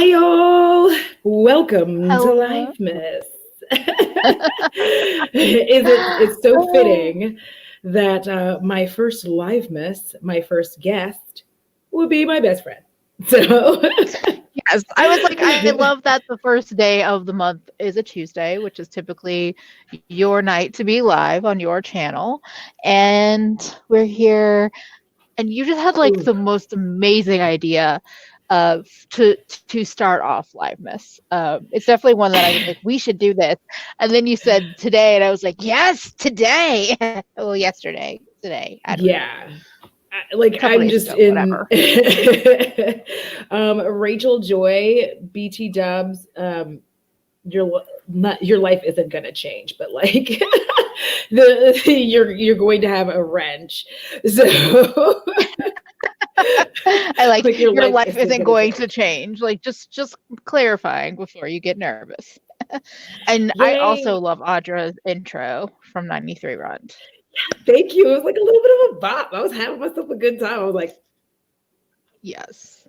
Hi, all. Welcome to Hello. Livemas. It's so fitting that my first Livemas, my first guest, will be my best friend. So, Yes, I was like, I love that the first day of the month is a Tuesday, which is typically your night to be live on your channel. And we're here, and you just had like the most amazing idea of to start off Livemas. It's definitely one that I was like, we should do this. And then you said today, and I was like, yes, today. Well, yesterday, today. I don't know. yeah. Like A couple I'm days just ago, in whatever. Rachel Joy, BT Dubs. Your life isn't gonna change, but like you're going to have a wrench. So I like like your your life life isn't isn't gonna going to change. change. Like just clarifying before you get nervous. And I also Yay! love Audra's intro from 93 Run. Thank you. It was like a little bit of a bop. I was having myself a good time. I was like, Yes.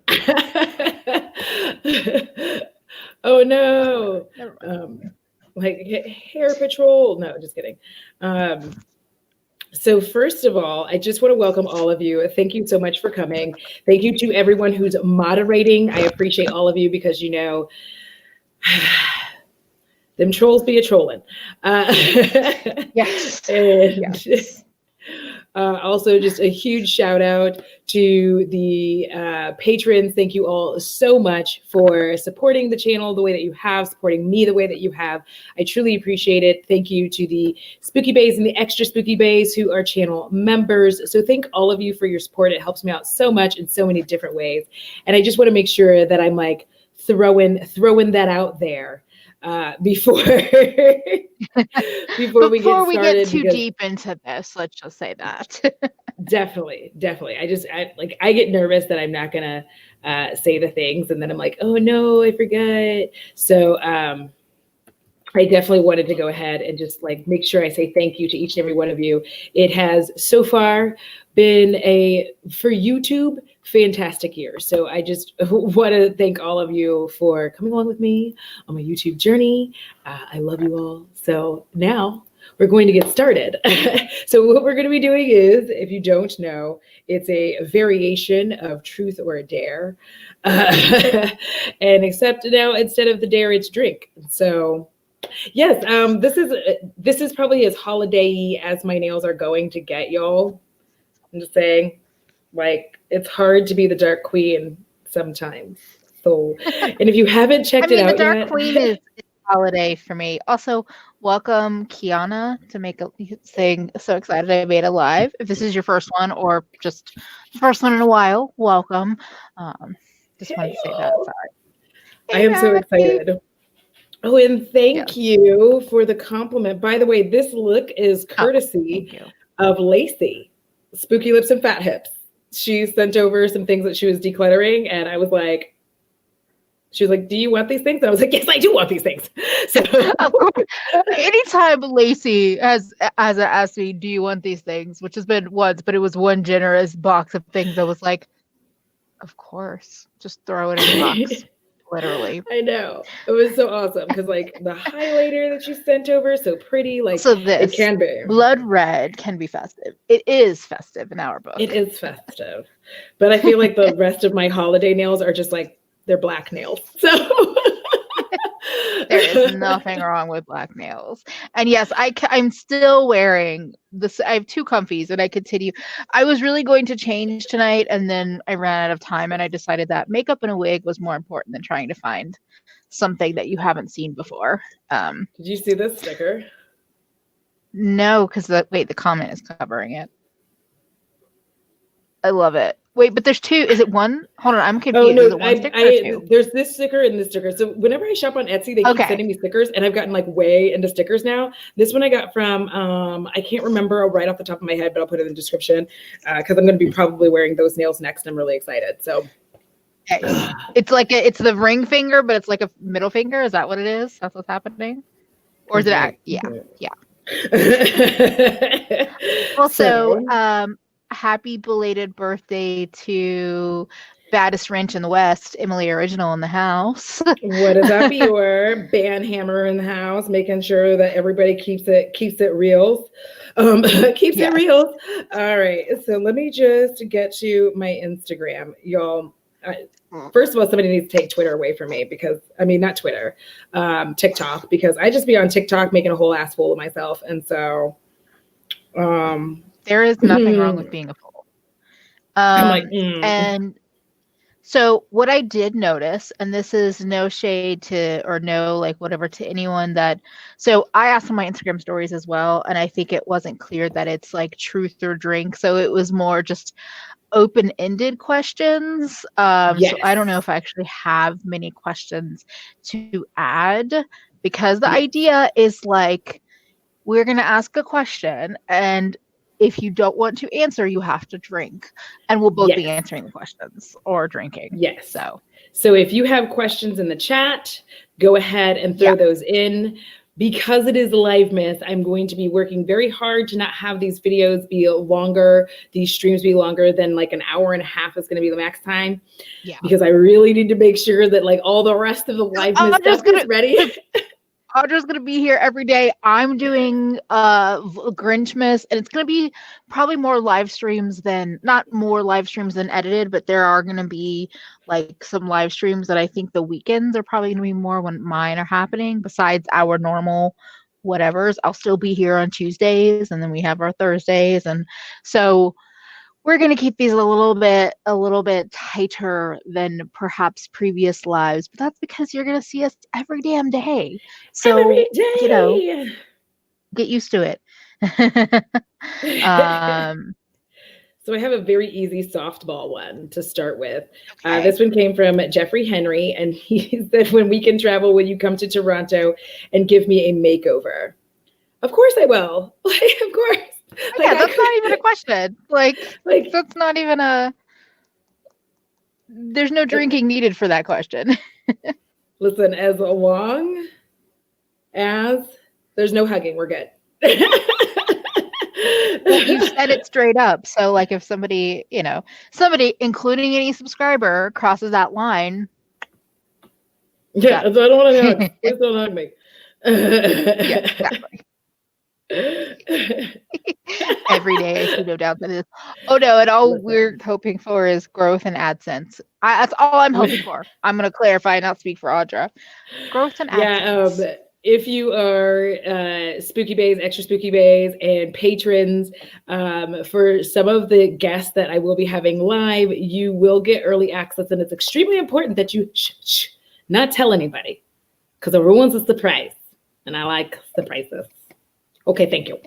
oh Whatever. no. Never mind. Like hair patrol. No, just kidding. So first of all, I just want to welcome all of you. Thank you so much for coming. Thank you to everyone who's moderating. I appreciate all of you because them trolls be a trolling. Yes. And Yes. also, just a huge shout out to the patrons. Thank you all so much for supporting the channel the way that you have, supporting me the way that you have. I truly appreciate it. Thank you to the Spooky Bays and the Extra Spooky Bays who are channel members. So thank all of you for your support. It helps me out so much in so many different ways. And I just want to make sure that I'm like throwing that out there before before we get Before we get started too because deep into this, let's just say that. definitely. I get nervous that I'm not gonna say the things, and then I'm like, oh no, I forgot. So I definitely wanted to go ahead and just like make sure I say thank you to each and every one of you. It has so far been for YouTube fantastic year. So I just want to thank all of you for coming along with me on my YouTube journey. I love you all. So now we're going to get started. So what we're going to be doing is, if you don't know, it's a variation of truth or a dare. And except now instead of the dare, it's drink. So yes, this is probably as holiday-y as my nails are going to get, y'all. I'm just saying, like, it's hard to be the Dark Queen sometimes. So, and if you haven't I checked it mean, the out Dark yet, Queen is holiday for me. Also, welcome Kiana to make a thing. So excited I made a live. If this is your first one or just the first one in a while, welcome. Just wanted to say that. y'all, Sorry. I Hey, am so Maggie. excited. Oh, and Yes. thank you for the compliment. By the way, this look is Oh, courtesy thank you. of Lacey, Spooky Lips and Fat Hips. She sent over some things that she was decluttering, and I was like, she was like, "Do you want these things?" And I was like, "Yes, I do want these things." So Of course. Anytime Lacey has asked me, "Do you want these things?" which has been once, but it was one generous box of things. I was like, "Of course, just throw it in the box." Literally. I know. It was so awesome because like the highlighter that you sent over, so pretty, like So it this can be. blood red can be festive. It is festive in our It book. is festive. But I feel like the rest of my holiday nails are just like they're black nails. So There is nothing wrong with black nails. And yes, I'm still wearing this. I have two comfies and I continue. I was really going to change tonight and then I ran out of time and I decided that makeup and a wig was more important than trying to find something that you haven't seen before. did you see this sticker? No, because the comment is covering it. I love it. Wait, but there's two. Is it one? Hold on, I'm Oh confused. no, Is it one sticker or two? there's this sticker and this sticker. So whenever I shop on Etsy, they keep Okay. sending me stickers, and I've gotten like way into stickers now. This one I got from I can't remember right off the top of my head, but I'll put it in the description because I'm going to be probably wearing those nails next. I'm really excited. So Okay. It's like it's the ring finger, but it's like a middle finger. Is that what it is? That's what's happening, or is it? Yeah, yeah. Also, So happy belated birthday to baddest wrench in the West, Emily Original in the house. What is up, your band hammer in the house, making sure that everybody keeps it real. Keeps it real. All right. So let me just get to my Instagram, y'all. First of all, somebody needs to take Twitter away from me because not Twitter, TikTok, because I just be on TikTok making a whole ass fool of myself. And so, there is nothing wrong with being a fool. I'm like, and so what I did notice, and this is no shade to, or no, like whatever to anyone so I asked on my Instagram stories as well. And I think it wasn't clear that it's like truth or drink. So it was more just open-ended questions. yes. So I don't know if I actually have many questions to add, because the idea is like, we're going to ask a question, and if you don't want to answer, you have to drink, and we'll both be answering the questions or drinking. Yes. So if you have questions in the chat, go ahead and throw those in. Because it is Livemas, I'm going to be working very hard to not have these videos be longer, these streams be longer than like an hour and a half is going to be the max time. Yeah. Because I really need to make sure that like all the rest of the Livemas stuff is ready. Audra's going to be here every day. I'm doing Grinchmas, and it's going to be probably not more live streams than edited, but there are going to be like some live streams that I think the weekends are probably going to be more when mine are happening, besides our normal whatevers. I'll still be here on Tuesdays, and then we have our Thursdays, and so we're going to keep these a little bit tighter than perhaps previous lives, but that's because you're going to see us every damn day. So, every day. Get used to it. So I have a very easy softball one to start with. Okay. This one came from Jeffrey Henry, and he said, when we can travel, will you come to Toronto and give me a makeover? Of course I will. Of course. Yeah, that's not even a question. Like that's not even there's no drinking needed for that question. Listen, as long as there's no hugging, we're good. Well, you said it straight up. So like if somebody, including any subscriber, crosses that line. Yeah, so I don't want to hug. Please don't hug me. Yeah, exactly. Every day I see no doubt that is. Oh no, and all we're hoping for is growth and AdSense. That's all I'm hoping for. I'm going to clarify, not speak for Audra. Growth and AdSense. Yeah, if you are Spooky Bays, Extra Spooky Bays, and patrons, for some of the guests that I will be having live, you will get early access, and it's extremely important that you not tell anybody, because it ruins the surprise, and I like surprises. Okay, thank you.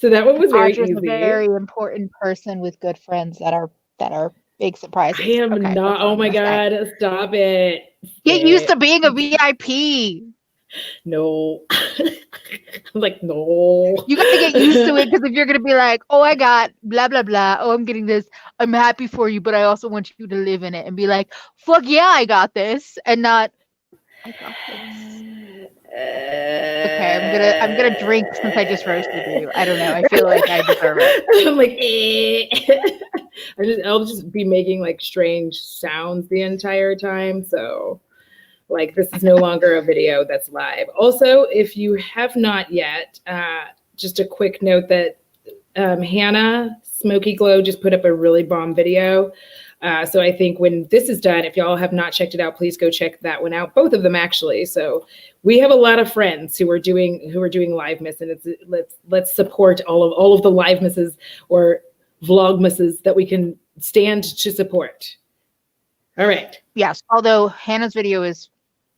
So that one was very easy. A very important person with good friends that are big surprises. I am not. Oh my God! Stop it. Get used to being a VIP. No. I'm like, no. You got to get used to it, because if you're going to be like, oh, I got blah, blah, blah. Oh, I'm getting this. I'm happy for you, but I also want you to live in it, and be like, fuck yeah, I got this. And not, I got this. Okay, I'm gonna drink since I just roasted you. I don't know. I feel like I deserve it. I'm like, I'll just be making like strange sounds the entire time. So like, this is no longer a video that's live. Also, if you have not yet, just a quick note that Hannah Smoky Glow just put up a really bomb video. So I think when this is done, if y'all have not checked it out, please go check that one out. Both of them, actually. So we have a lot of friends who are doing Livemas, and let's support all of the Livemasses or Vlogmasses that we can stand to support. All right. Yes. Although Hannah's video is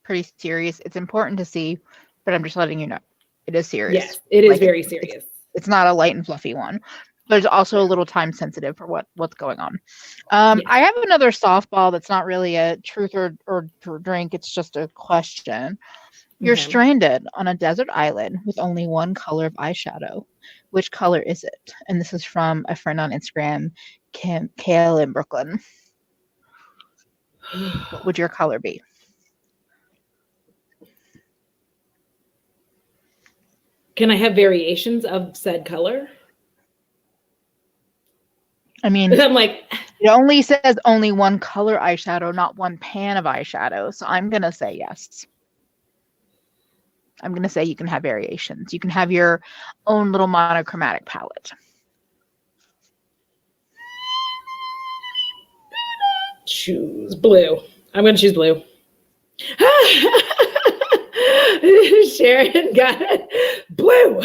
pretty serious, it's important to see, but I'm just letting you know it is serious. Yes, it is very serious. It's not a light and fluffy one. But it's also a little time sensitive for what's going on. I have another softball that's not really a truth or drink. It's just a question. You're stranded on a desert island with only one color of eyeshadow. Which color is it? And this is from a friend on Instagram, Kale in Brooklyn. What would your color be? Can I have variations of said color? I mean, And I'm like, it only says only one color eyeshadow, not one pan of eyeshadow. So I'm going to say yes. I'm going to say you can have variations. You can have your own little monochromatic palette. choose blue. I'm going to choose blue. Sharon got it. Blue.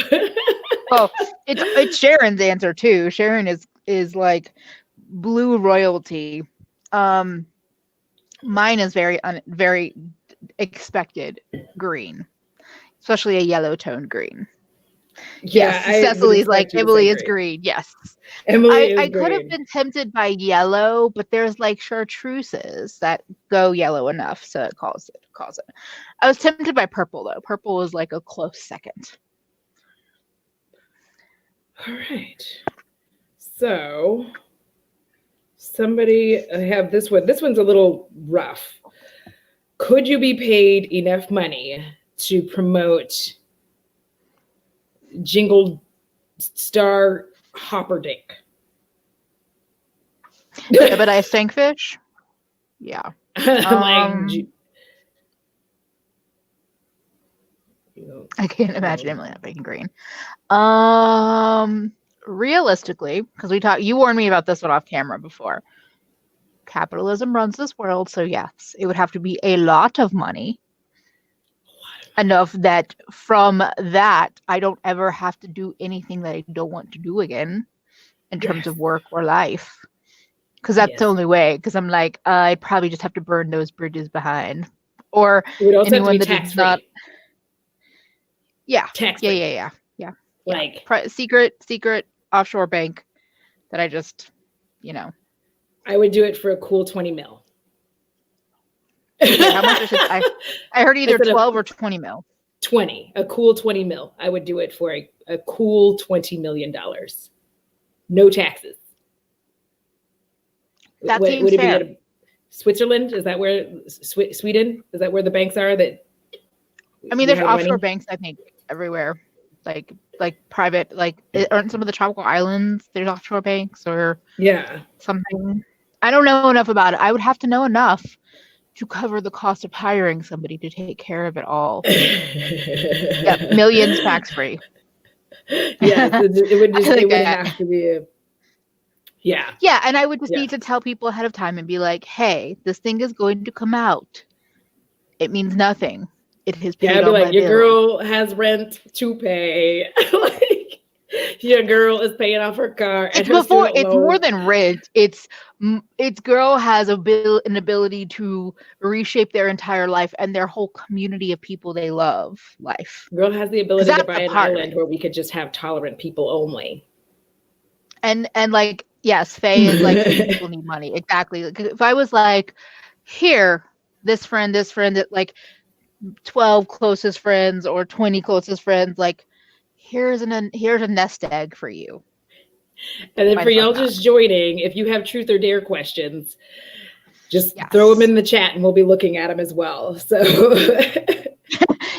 Oh, it's Sharon's answer too. Sharon is like blue royalty. Mine is very expected green, especially a yellow toned green. Yeah, Yes, Cecily's like Emily is green. Yes, I could have been tempted by yellow, but there's like chartreuses that go yellow enough, so it calls it. I was tempted by purple though. Purple was like a close second. All right. So I have this one. This one's a little rough. Could you be paid enough money to promote Jingle Star Hopperdink? Yeah, but I stinkfish. Yeah. Like, I can't imagine Emily not being green. Realistically, because you warned me about this one off camera before. Capitalism runs this world, so yes, it would have to be a lot of money. Enough that from that, I don't ever have to do anything that I don't want to do again in terms of work or life. Because that's the only way. Because I'm like, I'd probably just have to burn those bridges behind. Or anyone that is not. Yeah. Yeah. Like secret offshore bank that I just, I would do it for a cool 20 mil. Yeah, how much I heard either 12 or 20 mil. 20, a cool 20 mil. I would do it for a cool $20 million. No taxes. That seems fair. Be Switzerland? Is that where Sweden? Is that where the banks are? That I mean, there's offshore banks, I think, everywhere. Like private, aren't some of the tropical islands there's offshore banks or something? I don't know enough about it. I would have to know enough to cover the cost of hiring somebody to take care of it all. Yeah, millions tax free. Yeah, it would have to be a. Yeah. Yeah, and I would just need to tell people ahead of time and be like, hey, this thing is going to come out. It means nothing. It has paid all my bills. Your girl has rent to pay. Like, your girl is paying off her car. It's more than rent. It's girl has an ability to reshape their entire life and their whole community of people they love life. Girl has the ability to buy an island where we could just have tolerant people only. And like, yes, Faye is like, people need money. Exactly. Like, if I was like, here, this friend, like 12 closest friends or 20 closest friends, like, here's a nest egg for you. And then for y'all just joining, if you have truth or dare questions, just throw them in the chat and we'll be looking at them as well. So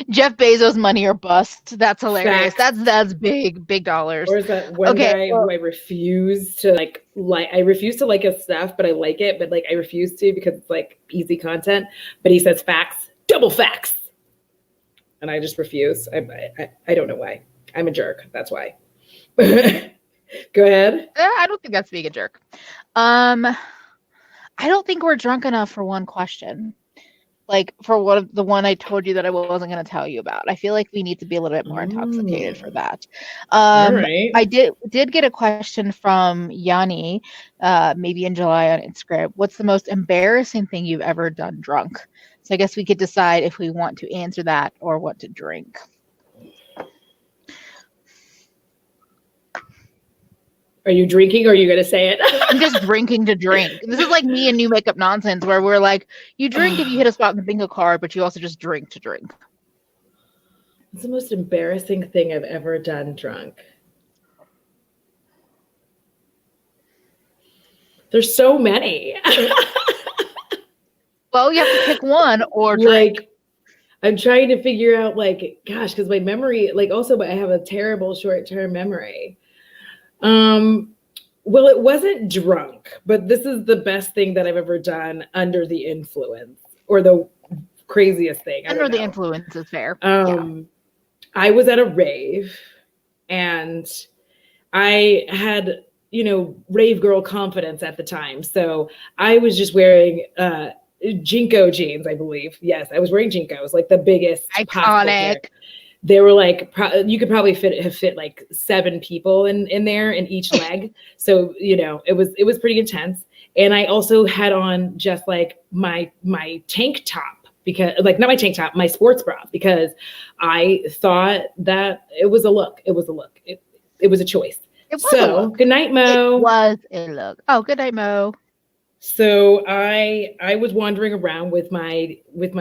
Jeff Bezos money or bust. That's hilarious. That's big dollars. Or is that one guy who I refuse to like I refuse to like his stuff, but I like it, but like I refuse to because it's like easy content. But he says facts, double facts. And I just refuse. I don't know why. I'm a jerk. That's why. Go ahead. I don't think that's being a jerk. I don't think we're drunk enough for one question. Like for the one I told you that I wasn't going to tell you about. I feel like we need to be a little bit more intoxicated for that. All right. I did get a question from Yanni, maybe in July on Instagram. What's the most embarrassing thing you've ever done drunk? So I guess we could decide if we want to answer that or what to drink. Are you drinking or are you going to say it? I'm just drinking to drink. This is like me and New Makeup Nonsense where we're like, you drink if you hit a spot in the bingo card, but you also just drink to drink. It's the most embarrassing thing I've ever done drunk. There's so many. Well, you have to pick one or drink. Like, I'm trying to figure out gosh, because my memory, also, but I have a terrible short-term memory. Well, it wasn't drunk, but this is the best thing that I've ever done under the influence, or the craziest thing. I Under don't the know. influence is fair. Yeah. I was at a rave, and I had, rave girl confidence at the time. So I was just wearing Jinko jeans, I believe. Yes, I was wearing Jinkos, like the biggest possible pair. Iconic. They were like, you could probably have fit like 7 people in there in each leg. So, it was pretty intense. And I also had on just like my tank top, because like, not my tank top, my sports bra, because I thought that it was a look. It was a look. It was a choice. It was a So look. good night, Mo. It was a look. Oh, good night, Mo. So I was wandering around with my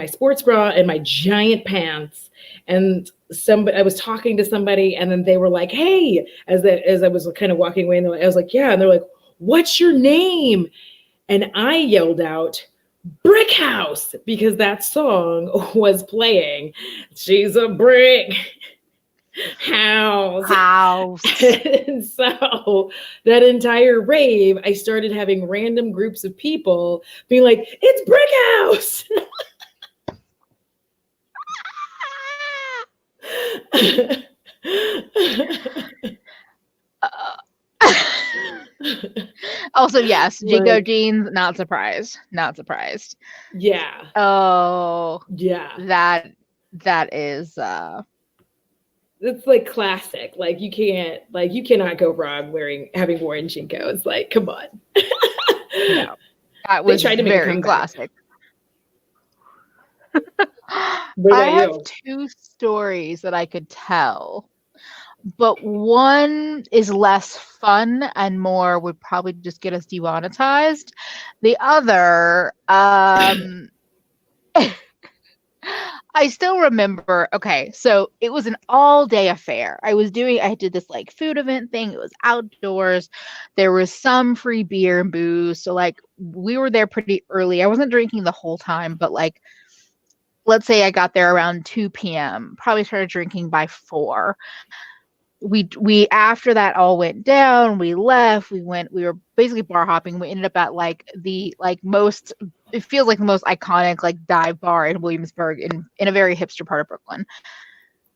sports bra and my giant pants, and I was talking to somebody, and then they were like, "Hey," as I was kind of walking away, and I was like, "Yeah," and they're like, "What's your name?" And I yelled out, "Brick House," because that song was playing. She's a brick house. And so that entire rave, I started having random groups of people being like, "It's Brick House." Also, yes, Jinko jeans, not surprised. Not surprised. Yeah. Oh, yeah. That is it's like classic. Like you cannot go wrong having worn Jinkos. Like, come on. No, that was very classic. I have 2 stories that I could tell, but one is less fun and more would probably just get us demonetized. The other, I still remember, okay, so it was an all-day affair. I did this like food event thing. It was outdoors. There was some free beer and booze. So like we were there pretty early. I wasn't drinking the whole time, but like, let's say I got there around 2 p.m., probably started drinking by 4. We after that all went down, we left, we were basically bar hopping. We ended up at like the most, it feels like the most iconic like dive bar in Williamsburg, in a very hipster part of Brooklyn.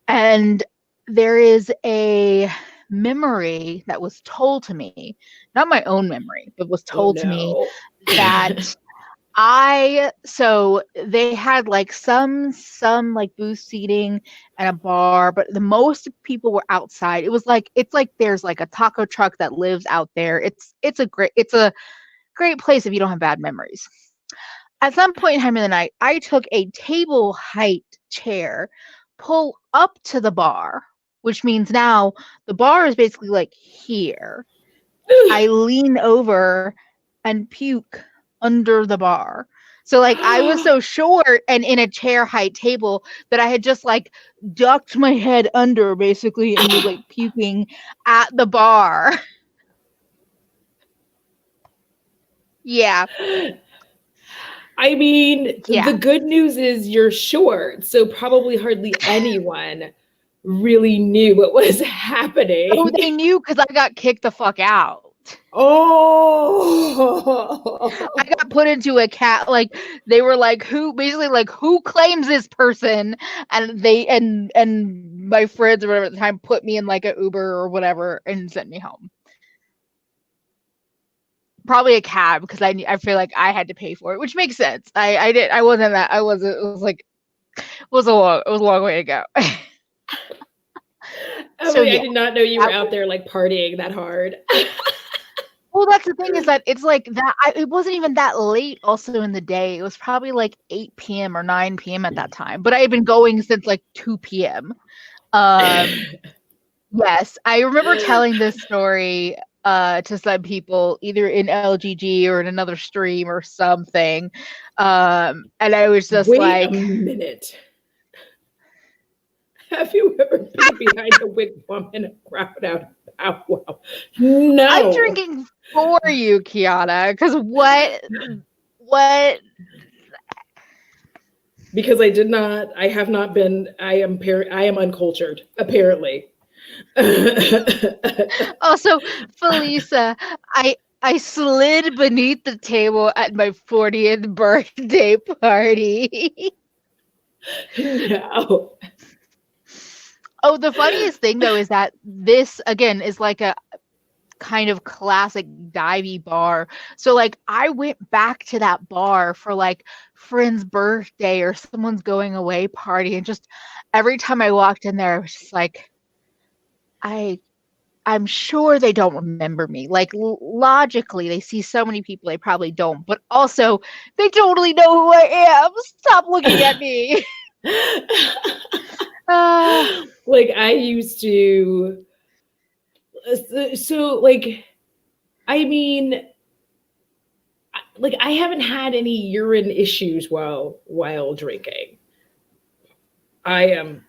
And there is a memory that was told to me, not my own memory, but was told to me that so they had like some like booth seating and a bar, but the most people were outside. It's like there's like a taco truck that lives out there. It's a great place if you don't have bad memories. At some point in time in the night, I took a table height chair, pull up to the bar, which means now the bar is basically like here. I lean over and puke under the bar. So like I was so short and in a chair height table that I had just like ducked my head under basically and was like puking at the bar. Yeah. I mean, the good news is you're short, so probably hardly anyone really knew what was happening. Oh, they knew because I got kicked the fuck out. Oh, I got put into a cat, like they were like, who claims this person? And they and my friends or whatever at the time put me in like an Uber or whatever and sent me home. Probably a cab because I feel like I had to pay for it, which makes sense. It was a long way to go. So yeah, I did not know you were out there like partying that hard. Well, that's the thing is that it's like that. It wasn't even that late also in the day. It was probably like 8 p.m. or 9 p.m. at that time. But I had been going since like 2 p.m. Yes, I remember telling this story to some people either in LGG or in another stream or something. And I was just Wait a minute. Have you ever been behind a wigwam in a crowd out? Wow. No. I'm drinking for you, Kiana, because what? Because I have not been, I am uncultured, apparently. Also, Felisa, I slid beneath the table at my 40th birthday party. No. Oh, the funniest thing though is that this again is like a kind of classic divey bar. So like I went back to that bar for like friend's birthday or someone's going away party, and just every time I walked in there, I was just like, I'm sure they don't remember me. Like logically, they see so many people they probably don't, but also they totally know who I am. Stop looking at me. Like I used to, so like, I mean, like I haven't had any urine issues while drinking. I am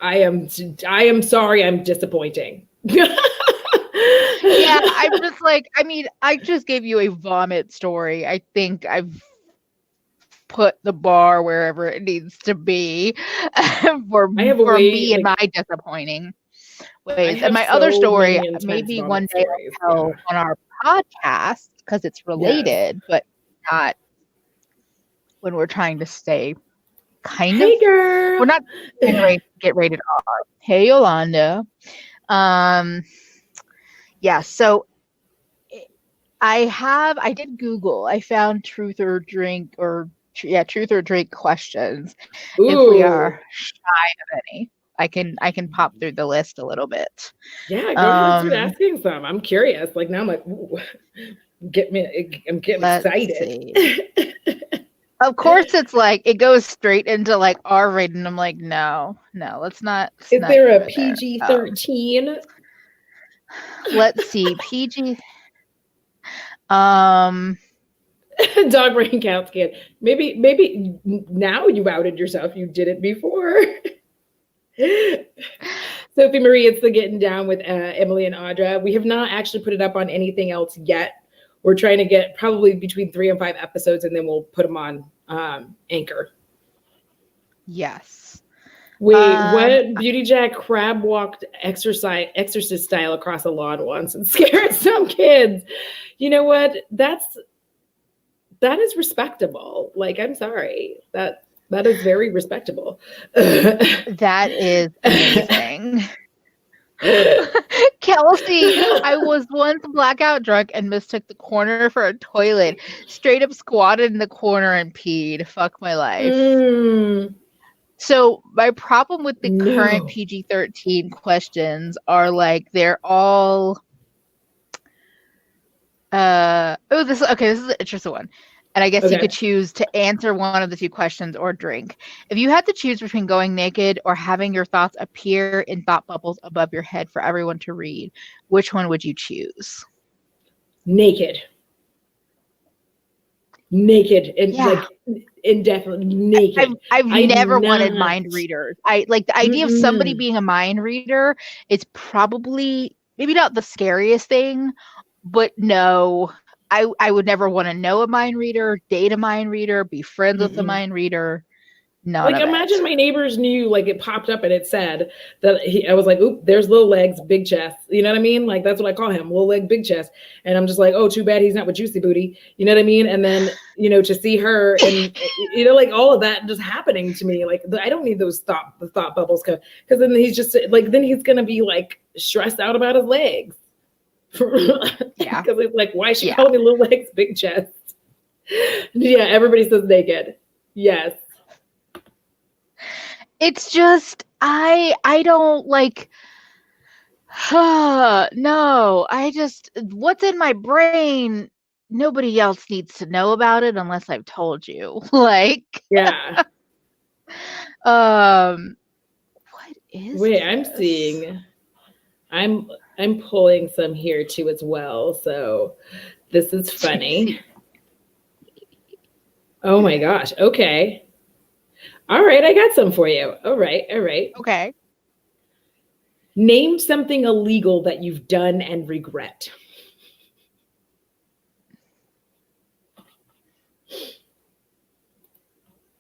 I am sorry, I'm disappointing. Yeah, I'm just like, I mean, I just gave you a vomit story. I think I've put the bar wherever it needs to be for I have a for way me and like my disappointing I ways. And have my other so story, many intense maybe vomit one day stories. I'll tell Yeah. on our podcast because it's Yes. related, but not when we're trying to stay kind of. Hey We're girl. not trying to get rated R. Hey Yolanda. Um, yeah. So I did Google. I found truth or drink or truth or drink questions. If we Ooh. are shy of any, I can pop through the list a little bit. Yeah, go ahead and start Um, asking some. I'm curious. Like now I'm like, ooh, I'm getting let's excited. see. Of course, it's like it goes straight into like R rated, and I'm like, no, let's Is not there a go there. PG-13? Let's see, PG. Um, Dog brain count scan. Maybe now you outed yourself. You did it before. Sophie Marie, it's the getting down with Emily and Audra. We have not actually put it up on anything else yet. We're trying to get probably between 3 and 5 episodes, and then we'll put them on Anchor. yes. Wait, what? Beauty Jack crab walked exorcist style across a lawn once and scared some kids. You know what? That is respectable. Like, I'm sorry. That is very respectable. That is amazing. Kelsey, I was once blackout drunk and mistook the corner for a toilet. Straight up squatted in the corner and peed. Fuck my life. So my problem with the current No. PG-13 questions are like they're all this is an interesting one. And I guess you could Okay. choose to answer one of the two questions or drink. If you had to choose between going naked or having your thoughts appear in thought bubbles above your head for everyone to read, which one would you choose? Naked. Naked and Yeah. like indefinitely naked. I've I'm never wanted not. mind readers. I like the idea of somebody Mm-mm. being a mind reader. It's probably maybe not the scariest thing, but no, I would never want to know a mind reader, date a mind reader, be friends with a Mm-mm. mind reader. None Like of imagine it. my neighbors knew, like it popped up and it said that I was like, oop, there's little legs, big chest. You know what I mean? Like that's what I call him, little leg, big chest. And I'm just like, oh, too bad he's not with juicy booty. You know what I mean? And then to see her and like all of that just happening to me, like I don't need those thought bubbles because then he's just like then he's gonna be like stressed out about his legs. Yeah. Because it's like, why is she Yeah. calling me little legs, big chest? Yeah, everybody says naked. Yes. It's just I don't like no, I just what's in my brain, nobody else needs to know about it unless I've told you. Like Yeah. what is Wait, this? I'm pulling some here too as well. So this is funny. Oh my gosh. Okay. All right, I got some for you. All right, all right. Okay. Name something illegal that you've done and regret.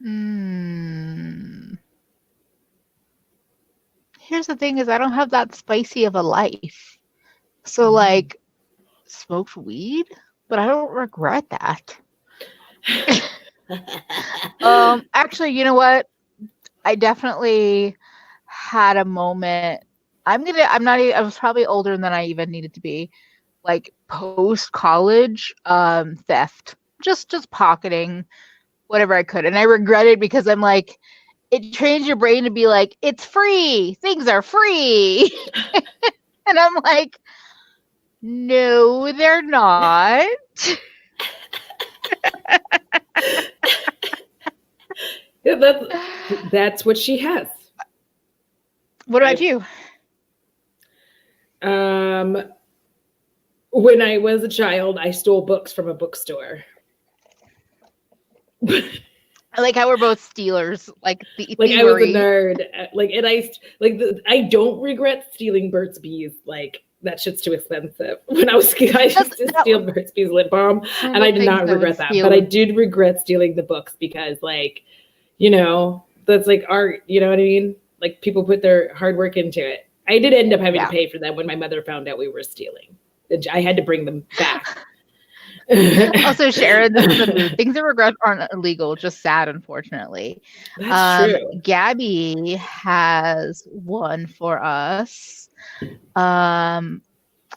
Hmm. here's the thing is I don't have that spicy of a life. So like smoked weed, but I don't regret that. Actually, you know what? I definitely had a moment. I was probably older than I even needed to be. Like post college, theft. Just pocketing whatever I could. And I regret it because I'm like, it trains your brain to be like, it's free. Things are free. And I'm like, no, they're not. Yeah, that's what she has. What about you? When I was a child, I stole books from a bookstore. I like how we're both stealers, like the like theory. I was a nerd. I don't regret stealing Burt's Bees. Like that shit's too expensive. When I was I used to steal Burt's Bees lip balm, and I did not regret that. But I did regret stealing the books because, like, you know, that's like art. You know what I mean? Like people put their hard work into it. I did end up having to pay for them when my mother found out we were stealing. I had to bring them back. Also, Sharon, the things that regret aren't illegal, just sad, unfortunately. That's true. Gabby has one for us.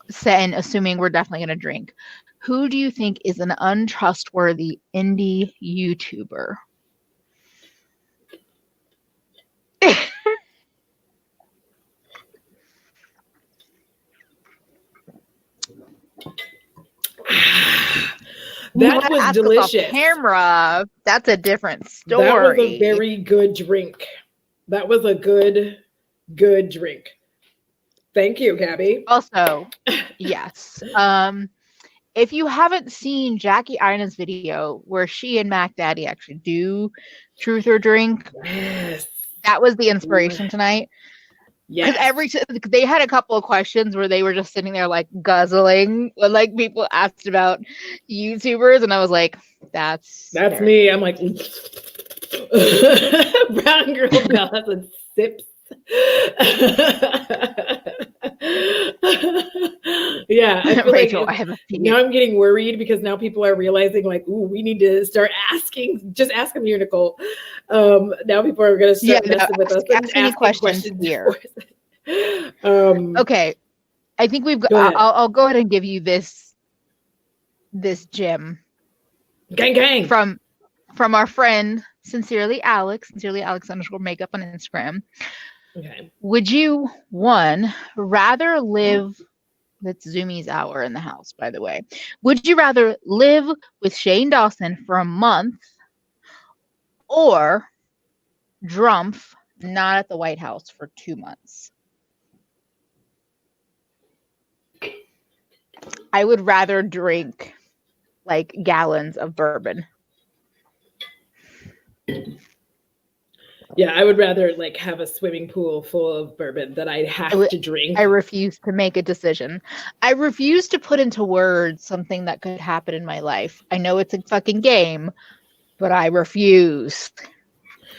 Saying, assuming we're definitely going to drink. Who do you think is an untrustworthy indie YouTuber? That was delicious. Camera, that's a different story. That was a very good drink. That was a good drink. Thank you, Gabby. Also, yes. If you haven't seen Jackie Ina's video where she and Mac Daddy actually do Truth or Drink, yes, that was the inspiration tonight. Because they had a couple of questions where they were just sitting there like guzzling when like people asked about YouTubers, and I was like, "That's me." I'm like, brown girl does and sips. Yeah, I feel Rachel, like I have a now I'm getting worried because now people are realizing like, ooh, we need to start asking. Just ask them here, Nicole. Now people are going to start messing with us and asking questions here. Okay, I think we've got. I'll go ahead and give you this gem. Gang from our friend sincerely Alex _makeup on Instagram. Okay. Would you rather live? That's Zoomies hour in the house, by the way. Would you rather live with Shane Dawson for a month or Drumpf not at the White House for 2 months? I would rather drink like gallons of bourbon. Yeah, I would rather like have a swimming pool full of bourbon that I'd have to drink. I refuse to make a decision. I refuse to put into words something that could happen in my life. I know it's a fucking game, but I refuse.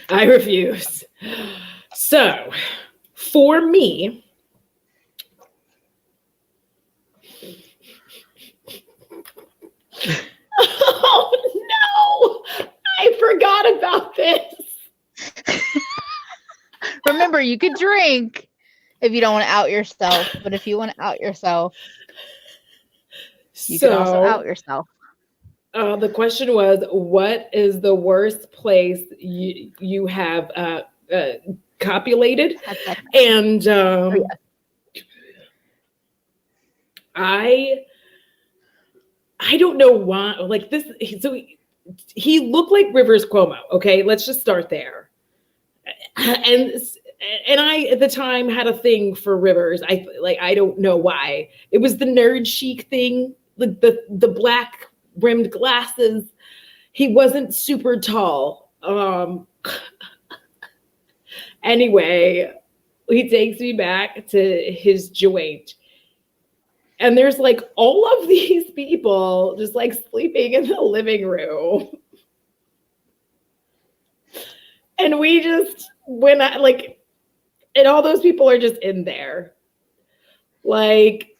I refuse. So, for me, oh no, I forgot about this. Remember, you could drink if you don't want to out yourself, but if you want to out yourself, you can also out yourself. The question was, what is the worst place you have copulated? And I don't know why. Like this, so he looked like Rivers Cuomo. Okay, let's just start there. And I at the time had a thing for Rivers. I don't know why. It was the nerd chic thing, the black rimmed glasses. He wasn't super tall. Anyway, he takes me back to his joint. And there's like all of these people just like sleeping in the living room. And we just went out, like, And all those people are just in there. Like,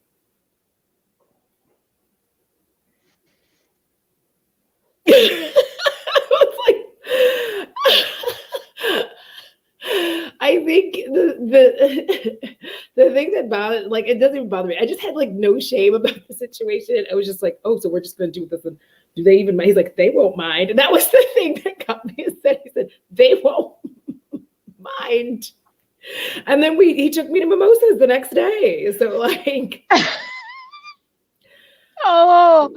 I think the thing that bothered, like, it doesn't even bother me. I just had like no shame about the situation. I was just like, oh, so we're just gonna do this, and do they even mind? He's like, they won't mind, and that was the thing that got me. He said they won't mind, and then he took me to mimosas the next day. So like, Oh,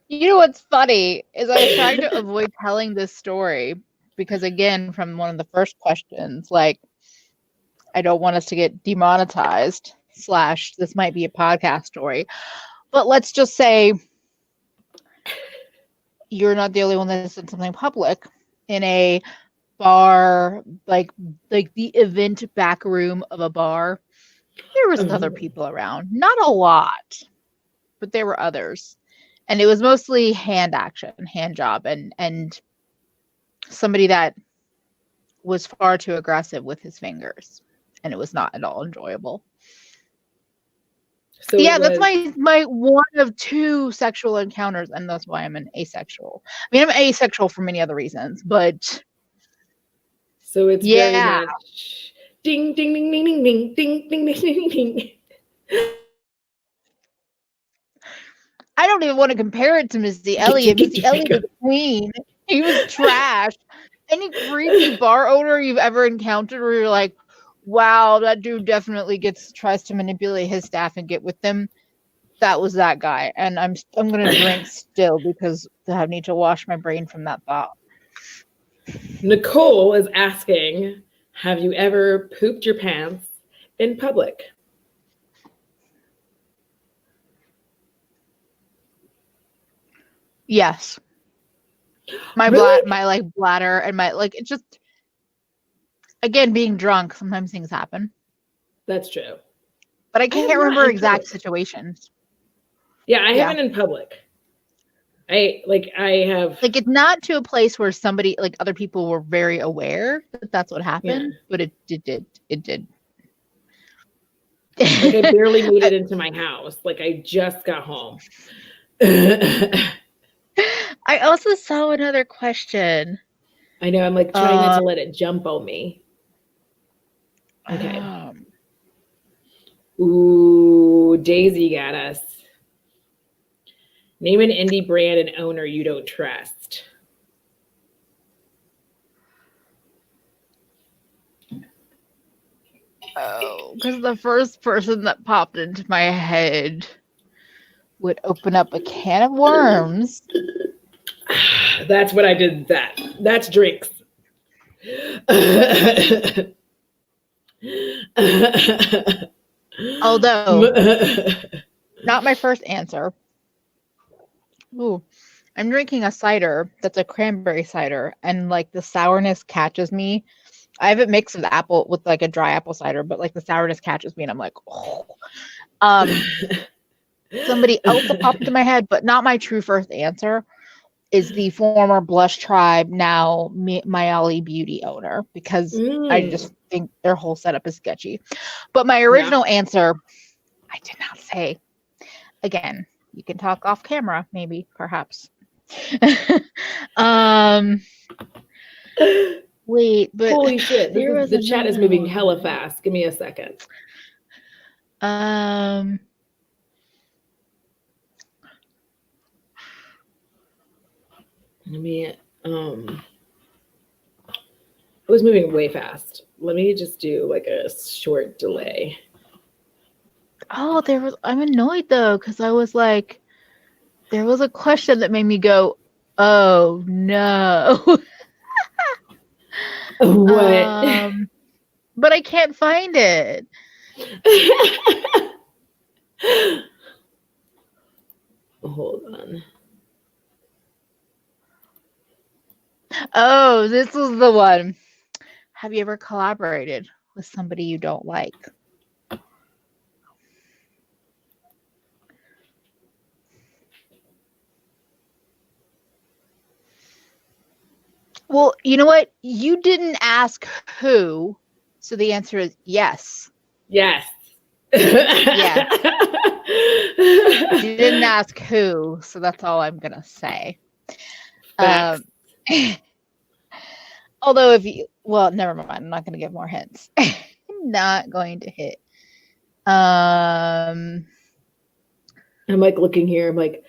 you know what's funny is I was trying to avoid telling this story because, again, from one of the first questions, like, I don't want us to get demonetized / this might be a podcast story. But let's just say you're not the only one that said something public in a bar, like the event back room of a bar. There was other people around, not a lot, but there were others, and it was mostly hand job, and somebody that was far too aggressive with his fingers, and it was not at all enjoyable. So yeah, that's my one of 2 sexual encounters, and that's why I'm an asexual. I mean, I'm asexual for many other reasons, but so it's very much ding ding ding ding ding ding ding ding ding ding. I don't even want to compare it to Missy Elliott. Missy Elliott was a queen. He was trash. Any creepy bar owner you've ever encountered where you're like, wow, that dude definitely tries to manipulate his staff and get with them. That was that guy. And I'm going to drink still because I need to wash my brain from that thought. Nicole is asking, have you ever pooped your pants in public? Yes. My bladder and my, like, it just, again, being drunk, sometimes things happen. That's true. But I can't remember exact situations. Yeah, I haven't in public. I have, like, it's not to a place where somebody, like, other people were very aware that that's what happened, but it did. Like, I barely made it into my house. Like, I just got home. I also saw another question. I know, I'm like trying not to let it jump on me. Okay. Ooh, Daisy got us. Name an indie brand and owner you don't trust. Oh, because the first person that popped into my head would open up a can of worms. That's what I did. That's drinks. Although, not my first answer. Ooh, I'm drinking a cider that's a cranberry cider, and like the sourness catches me. I have it mixed with apple with like a dry apple cider, but like the sourness catches me, and I'm like, oh. Somebody else that popped into my head, but not my true first answer, is the former Blush Tribe, now Mayali Beauty owner, because I just think their whole setup is sketchy. But my original answer, I did not say. Again, you can talk off camera, maybe, perhaps. Wait, but holy shit! The chat is moving hella fast. Give me a second. Let me. It was moving way fast. Let me just do like a short delay. Oh, I'm annoyed though, because I was like, there was a question that made me go, oh no. What? But I can't find it. Hold on. Oh, this was the one. Have you ever collaborated with somebody you don't like? Well, you know what? You didn't ask who, So the answer is yes. Yes. Yes. But you didn't ask who, so that's all I'm gonna say. Although well, never mind. I'm not gonna give more hints. I'm not going to hit. I'm like looking here. I'm like,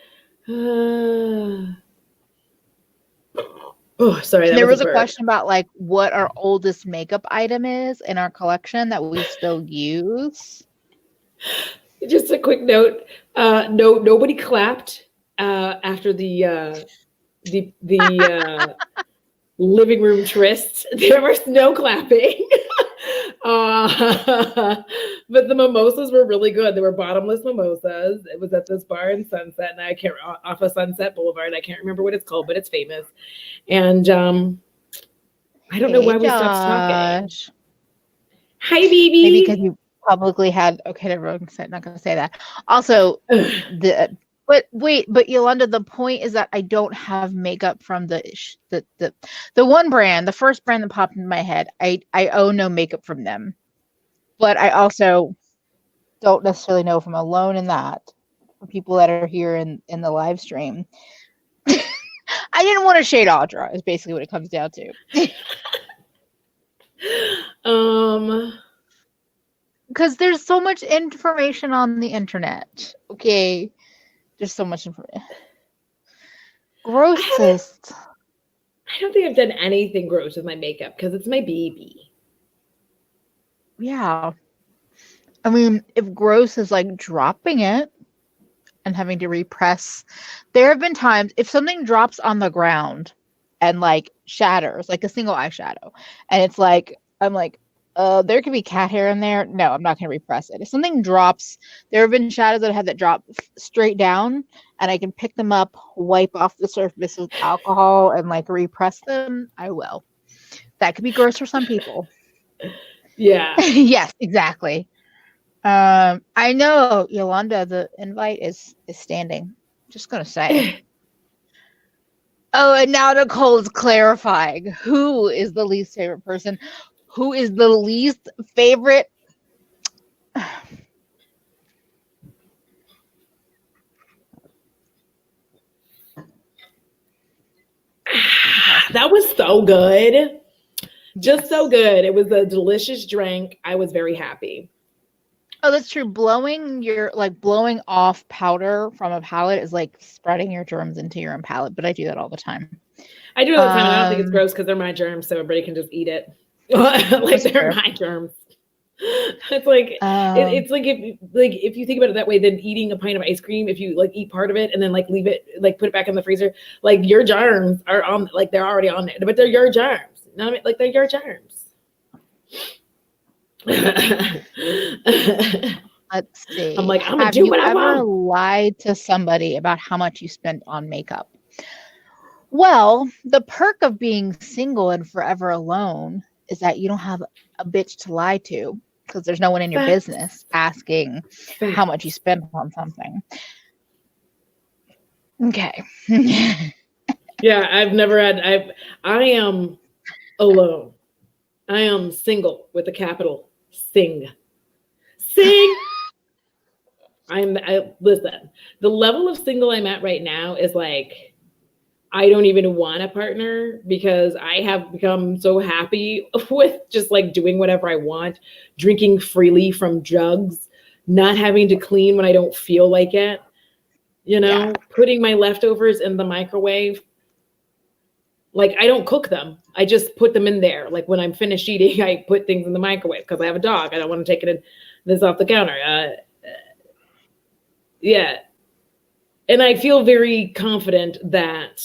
oh, sorry. There was a question about like what our oldest makeup item is in our collection that we still use. Just a quick note. No, nobody clapped after the living room tryst. There was no clapping. But the mimosas were really good. They were bottomless mimosas. It was at this bar in Sunset, and I can't off of Sunset Boulevard. I can't remember what it's called, but it's famous. And I don't know why we stopped talking. Hi, baby. Maybe because you publicly had. Okay, everyone said not going to say that. Also, but Yolanda, the point is that I don't have makeup from the one brand, the first brand that popped into my head. I own no makeup from them, but I also don't necessarily know if I'm alone in that. For people that are here in the live stream, I didn't want to shade Audra. Is basically what it comes down to. Because there's so much information on the internet. Okay. There's so much information. Grossest. I don't think I've done anything gross with my makeup because it's my baby. Yeah. I mean, if gross is like dropping it and having to repress, there have been times if something drops on the ground and like shatters, like a single eyeshadow, and it's like, I'm like, there could be cat hair in there. No, I'm not going to repress it. If something drops, there have been shadows that I had that drop straight down, and I can pick them up, wipe off the surface with alcohol, and like repress them. I will. That could be gross for some people. Yeah. Yes, exactly. I know, Yolanda, the invite is standing. Just going to say. Oh, and now Nicole's clarifying. Who is the least favorite person? Who is the least favorite? That was so good. Just so good. It was a delicious drink. I was very happy. Oh, that's true. Blowing off powder from a palette is like spreading your germs into your own palette, but I do that all the time. I do it all the time. I don't think it's gross because they're my germs, so everybody can just eat it. Like they're my germs. It's like it's like if you think about it that way, then eating a pint of ice cream, if you like eat part of it and then like leave it, like put it back in the freezer, like your germs are on, like they're already on there, but they're your germs. You know what I mean? Like they're your germs. Let's see. I'm like, I'm gonna do what I want. Have you ever lied to somebody about how much you spent on makeup? Well, the perk of being single and forever alone is that you don't have a bitch to lie to because there's no one in your business asking how much you spent on something. Okay. Yeah, I've never had. I am alone. I am single with a capital Sing. Listen. The level of single I'm at right now is like, I don't even want a partner because I have become so happy with just like doing whatever I want, drinking freely from jugs, not having to clean when I don't feel like it, putting my leftovers in the microwave. Like I don't cook them. I just put them in there. Like when I'm finished eating, I put things in the microwave because I have a dog. I don't want to take this off the counter. Yeah. And I feel very confident that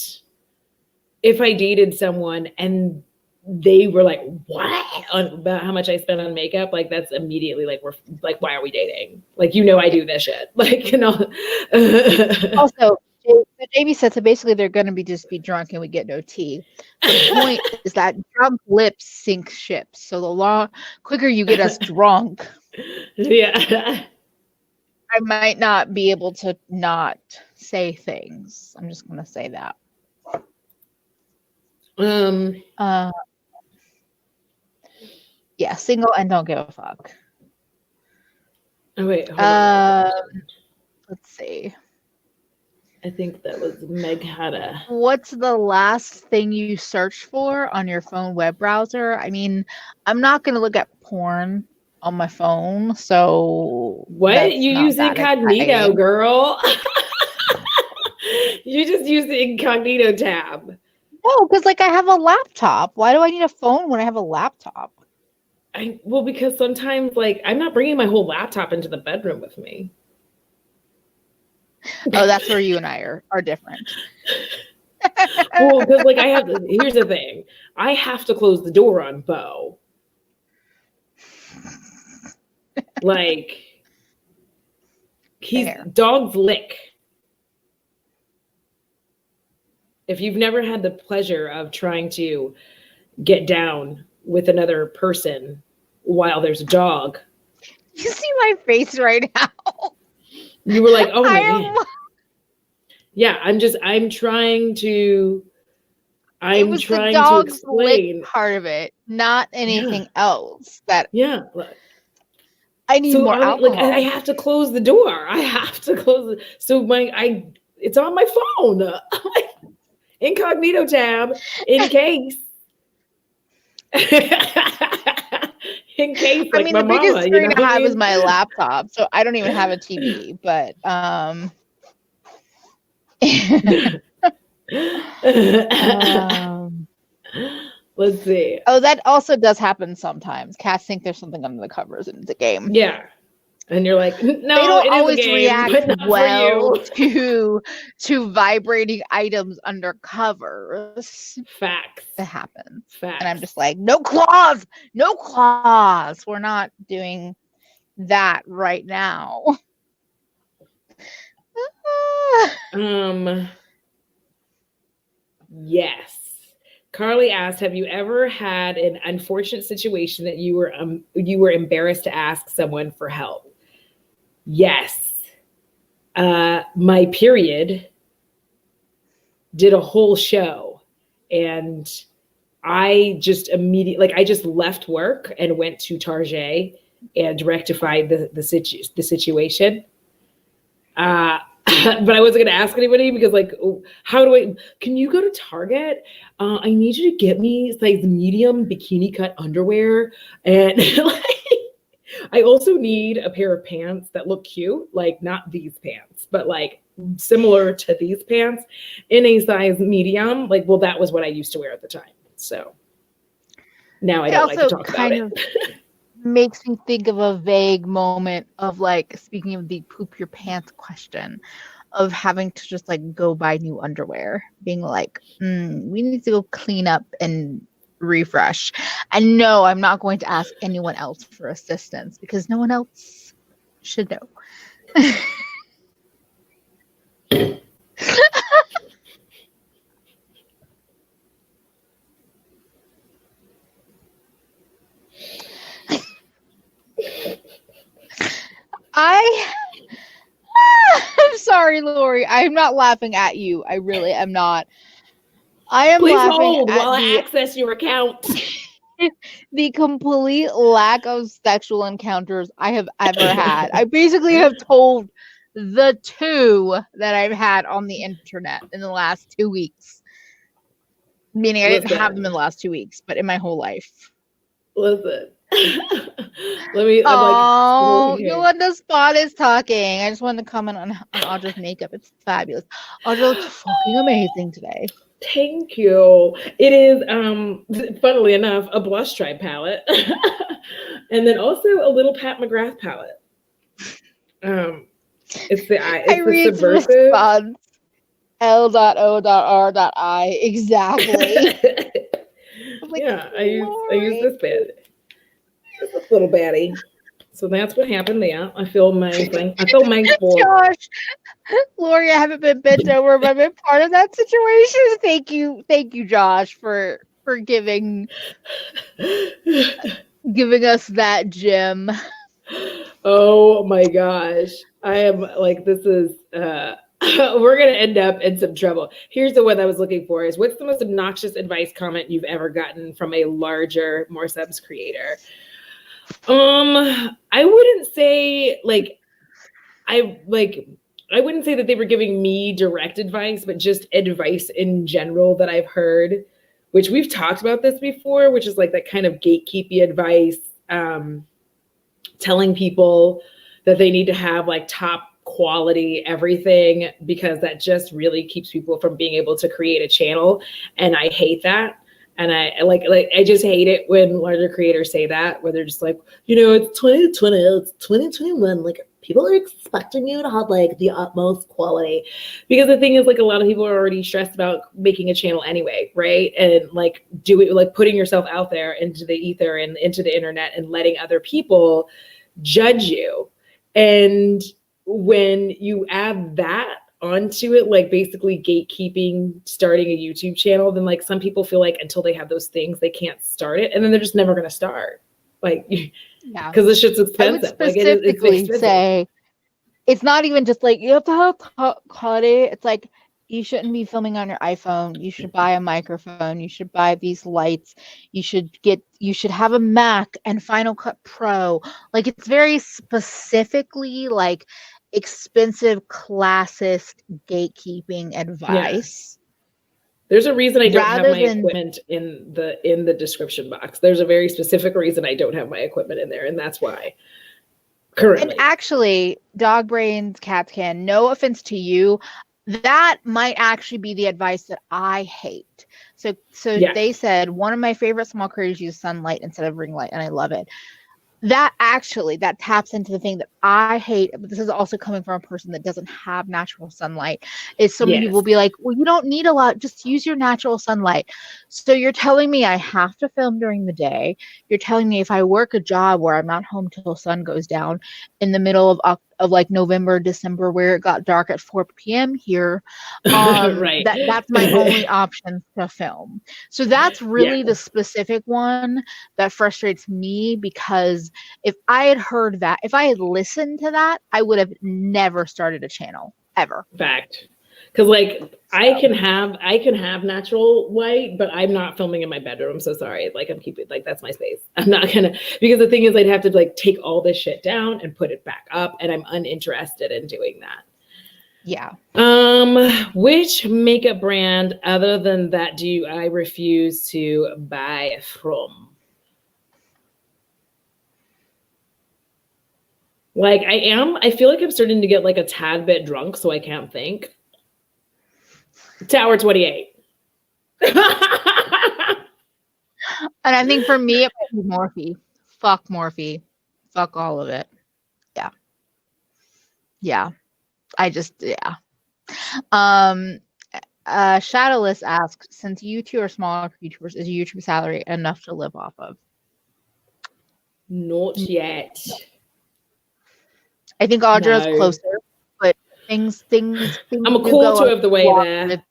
if I dated someone and they were like, what? About how much I spent on makeup, like that's immediately like, we're like, why are we dating? Like, I do this shit. Like, Also, Jamie said, so basically they're going to just be drunk and we get no tea. The point is that drunk lips sink ships. So the quicker you get us drunk. Yeah. I might not be able to not say things. I'm just going to say that. Yeah, single and don't give a fuck. Oh wait, hold on. Let's see. I think that was Meg Hanna. What's the last thing you searched for on your phone web browser? I mean, I'm not going to look at porn on my phone, so what? You use incognito, exciting. girl. You just use the incognito tab. No, because like I have a laptop. Why do I need a phone when I have a laptop? Well, because sometimes like I'm not bringing my whole laptop into the bedroom with me. Oh, that's where you and I are different. Well, because like here's the thing. I have to close the door on Bo. Like dogs lick. If you've never had the pleasure of trying to get down with another person while there's a dog. You see my face right now. You were like, oh my God. Yeah, I'm trying to explain part of it, not anything else. I need more alcohol. Like I have to close the door. I have to close it. So it's on my phone. Incognito tab in case. In case, like, I mean, the biggest screen I have is my laptop, so I don't even have a TV. But let's see. Oh, that also does happen sometimes. Cats think there's something under the covers and it's a game. Yeah. And you're like, no, they don't always react well to vibrating items under covers. Facts. It happens. Facts. And I'm just like, no claws, no claws. We're not doing that right now. Yes. Carly asked, have you ever had an unfortunate situation that you were embarrassed to ask someone for help? Yes. My period did a whole show and I just immediately, I just left work and went to Target and rectified the situation. But I wasn't going to ask anybody because can you go to Target? I need you to get me size medium bikini cut underwear. And I also need a pair of pants that look cute, like not these pants, but like similar to these pants in a size medium. That was what I used to wear at the time. So now I don't like to talk about it. Makes me think of a vague moment of speaking of the poop your pants question of having to just go buy new underwear, being like, we need to go clean up and refresh. And no, I'm not going to ask anyone else for assistance because no one else should know. I'm sorry, Lori. I'm not laughing at you. I really am not. I am Please laughing hold at while I access your account. The complete lack of sexual encounters I have ever had. I basically have told the 2 that I've had on the internet in the last 2 weeks. Meaning I didn't have them in the last 2 weeks, but in my whole life. Listen. Yolanda Spot is talking. I just wanted to comment on Audra's makeup. It's fabulous. Audra looks fucking amazing today. Thank you. It is, funnily enough, a blush tribe palette. And then also a little Pat McGrath palette. It's the subversive. Response, L.O.R.I. Exactly. I use this bit. This little baddie. So that's what happened there. I feel amazing. I feel amazing. Josh, Lori, I haven't been bent over, but I've been part of that situation. Thank you, Josh, for giving us that gem. Oh my gosh. I am this is we're gonna end up in some trouble. Here's the one I was looking for is what's the most obnoxious advice comment you've ever gotten from a larger, more subs creator? I wouldn't say like I wouldn't say that they were giving me direct advice, but just advice in general that I've heard, which we've talked about this before, which is like that kind of gatekeeping advice, telling people that they need to have like top quality everything, because that just really keeps people from being able to create a channel. And I hate that. And I just hate it when larger creators say that, where they're just like, it's 2020, it's 2021, like people are expecting you to have like the utmost quality. Because the thing is, like, a lot of people are already stressed about making a channel anyway, right? And like putting yourself out there into the ether and into the internet and letting other people judge you. And when you add that onto it, like basically gatekeeping starting a YouTube channel, then like some people feel like until they have those things, they can't start it, and then they're just never going to start. Like, yeah, because this shit's expensive. I would specifically say it's not even just like you have to have quality. It's like you shouldn't be filming on your iPhone. You should buy a microphone. You should buy these lights. You should have a Mac and Final Cut Pro. Like, it's very specifically like expensive classist gatekeeping advice. Yeah. There's a reason I don't have my equipment in the description box. There's a very specific reason I don't have my equipment in there, and that's why. Currently. And actually, Dog Brains, Cats Can, no offense to you, that might actually be the advice that I hate. So yeah. They said one of my favorite small creators use sunlight instead of ring light, and I love it. That taps into the thing that I hate, but this is also coming from a person that doesn't have natural sunlight, is so many people will be like, well, you don't need a lot, just use your natural sunlight. So you're telling me I have to film during the day. You're telling me if I work a job where I'm not home till sun goes down in the middle of like November, December, where it got dark at 4 p.m. here, right. That's my only option to film. So that's really the specific one that frustrates me, because if I had heard that, if I had listened to that, I would have never started a channel ever. Fact. Because like I can have natural light, but I'm not filming in my bedroom. So sorry. Like, I'm keeping, like, that's my space. I'm not gonna, because the thing is, I'd have to like take all this shit down and put it back up, and I'm uninterested in doing that. Yeah. Which makeup brand other than that do I refuse to buy from? Like, I feel like I'm starting to get like a tad bit drunk, so I can't think. Tower 28. And I think for me, it might be Morphe. Fuck Morphe. Fuck all of it. Yeah. Yeah. Shadowless asks, since you two are smaller YouTubers, is YouTube salary enough to live off of? Not yet. I think Audra's closer, but things I'm a quarter of the way there.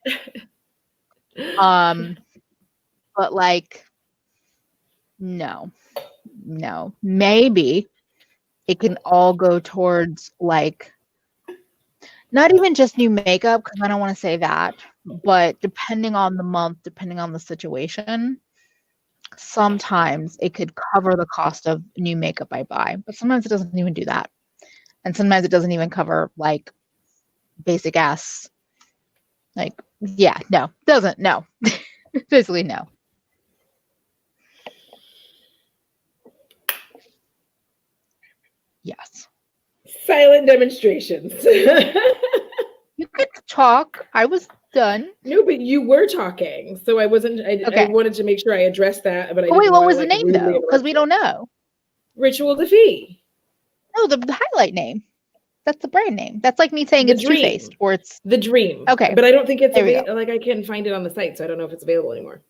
But like, no, maybe it can all go towards like, not even just new makeup, because I don't want to say that, but depending on the month, depending on the situation, sometimes it could cover the cost of new makeup I buy, but sometimes it doesn't even do that. And sometimes it doesn't even cover like basic ass, like, yeah, no, doesn't, no. Basically, no. Yes. Silent demonstrations. You could talk. I was done. No, but you were talking, so I wasn't. I wanted to make sure I addressed that. But wait, what was the name though? Because we don't know. Ritual Defeat. No, the highlight name. That's the brand name. That's like me saying it's Too Faced, or it's The Dream. Okay, but I don't think it's like I can't find it on the site, so I don't know if it's available anymore.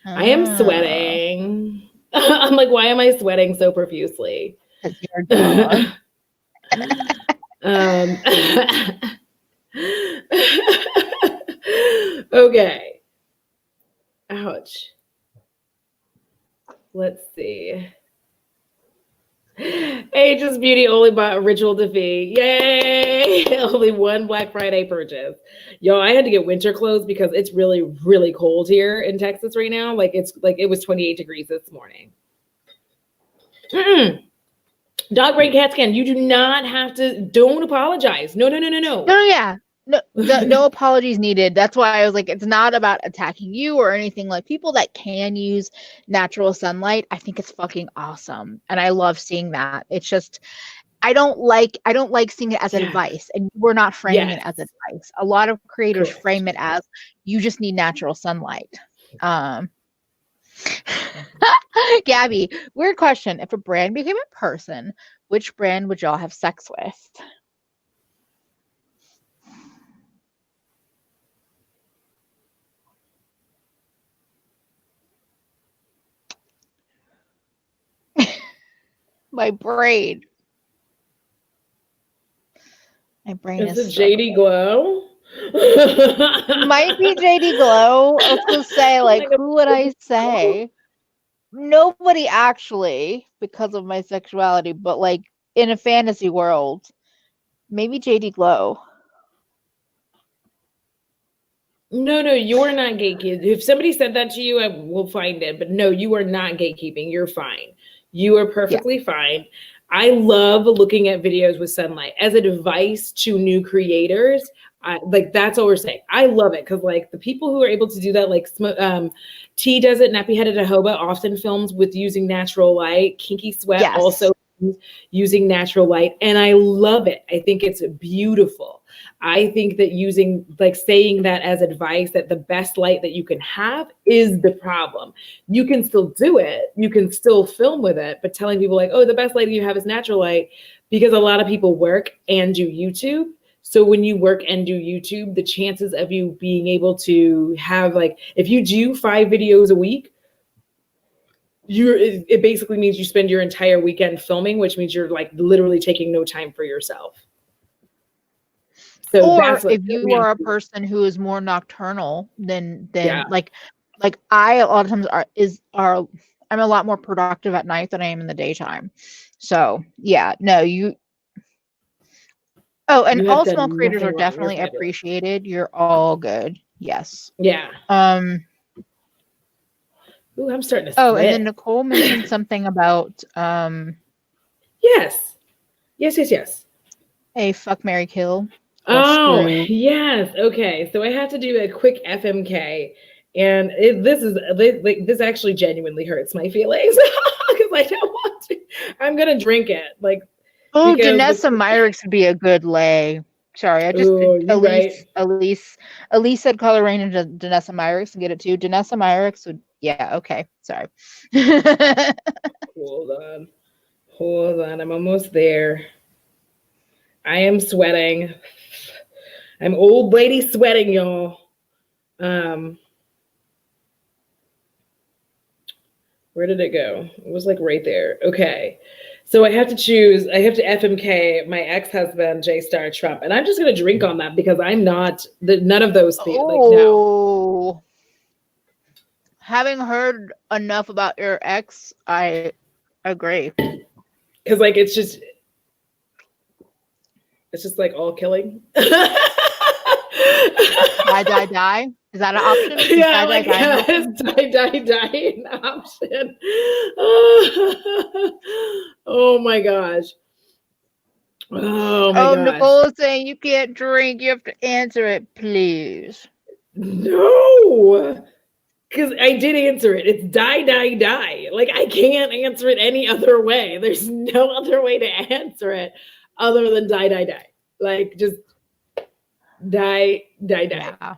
I am sweating. I'm like, why am I sweating so profusely? Because you're done. Okay. Ouch. Let's see. Ages Beauty only bought Ritual Defeat. Yay! Only one Black Friday purchase. Yo, I had to get winter clothes because it's really, really cold here in Texas right now. Like, it was 28 degrees this morning. Mm-mm. Dog brain, cat scan. You do not have to. Don't apologize. No. No, yeah. No apologies needed. That's why I was like, it's not about attacking you or anything. Like, people that can use natural sunlight, I think it's fucking awesome. And I love seeing that. It's just, I don't like seeing it as Yeah. advice, and we're not framing Yes. it as advice. A lot of creators Correct. frame it as you just need natural sunlight. Gabby, weird question. If a brand became a person, which brand would y'all have sex with? My brain. My brain Is is it JD Glow? It might be JD Glow. I was gonna say, like, who would I say? Nobody actually, because of my sexuality, but like in a fantasy world, maybe JD Glow. No, you're not gatekeeping. If somebody said that to you, I will find it. But no, you are not gatekeeping. You're fine. You are perfectly fine. I love looking at videos with sunlight as a device to new creators. Like, that's all we're saying. I love it because, like, the people who are able to do that, like T does it, Nappy Headed Ahoba often films with using natural light. Kinky Sweat also using natural light, and I love it. I think it's beautiful. I think that using, like, saying that as advice, that the best light that you can have is the problem. You can still do it. You can still film with it, but telling people like, oh, the best light you have is natural light, because a lot of people work and do YouTube. So when you work and do YouTube, the chances of you being able to have, like, if you do 5 videos a week, it basically means you spend your entire weekend filming, which means you're, like, literally taking no time for yourself. So or if you are a person who is more nocturnal than like I a lot of times I'm a lot more productive at night than I am in the daytime. So yeah, no, you. Oh, and all small creators are definitely appreciated. You're all good. Yes. Yeah. Ooh, I'm starting to sweat. Oh, and then Nicole mentioned something about Yes. A fuck, marry, kill. Oh, yes. Okay. So I have to do a quick FMK. And this actually genuinely hurts my feelings because I don't want to. I'm going to drink it. Like, oh, Danessa Myricks would be a good lay. Sorry, I just Elise said Color Rain and Danessa Myricks and get it too. Danessa Myricks would, yeah, okay. Sorry. Hold on. I'm almost there. I am sweating. I'm old lady sweating, y'all. Where did it go? It was like right there. Okay. So I have to FMK my ex-husband, J Star Trump. And I'm just going to drink on that because I'm not none of those people. Like, no. Having heard enough about your ex, I agree. Because, like, it's just like all killing. Die. Is that an option? Yeah, die, die, an option. Oh my gosh. Oh my gosh. Nicole is saying you can't drink. You have to answer it, please. No. Because I did answer it. It's die. Like, I can't answer it any other way. There's no other way to answer it other than die. Like, just die. Yeah.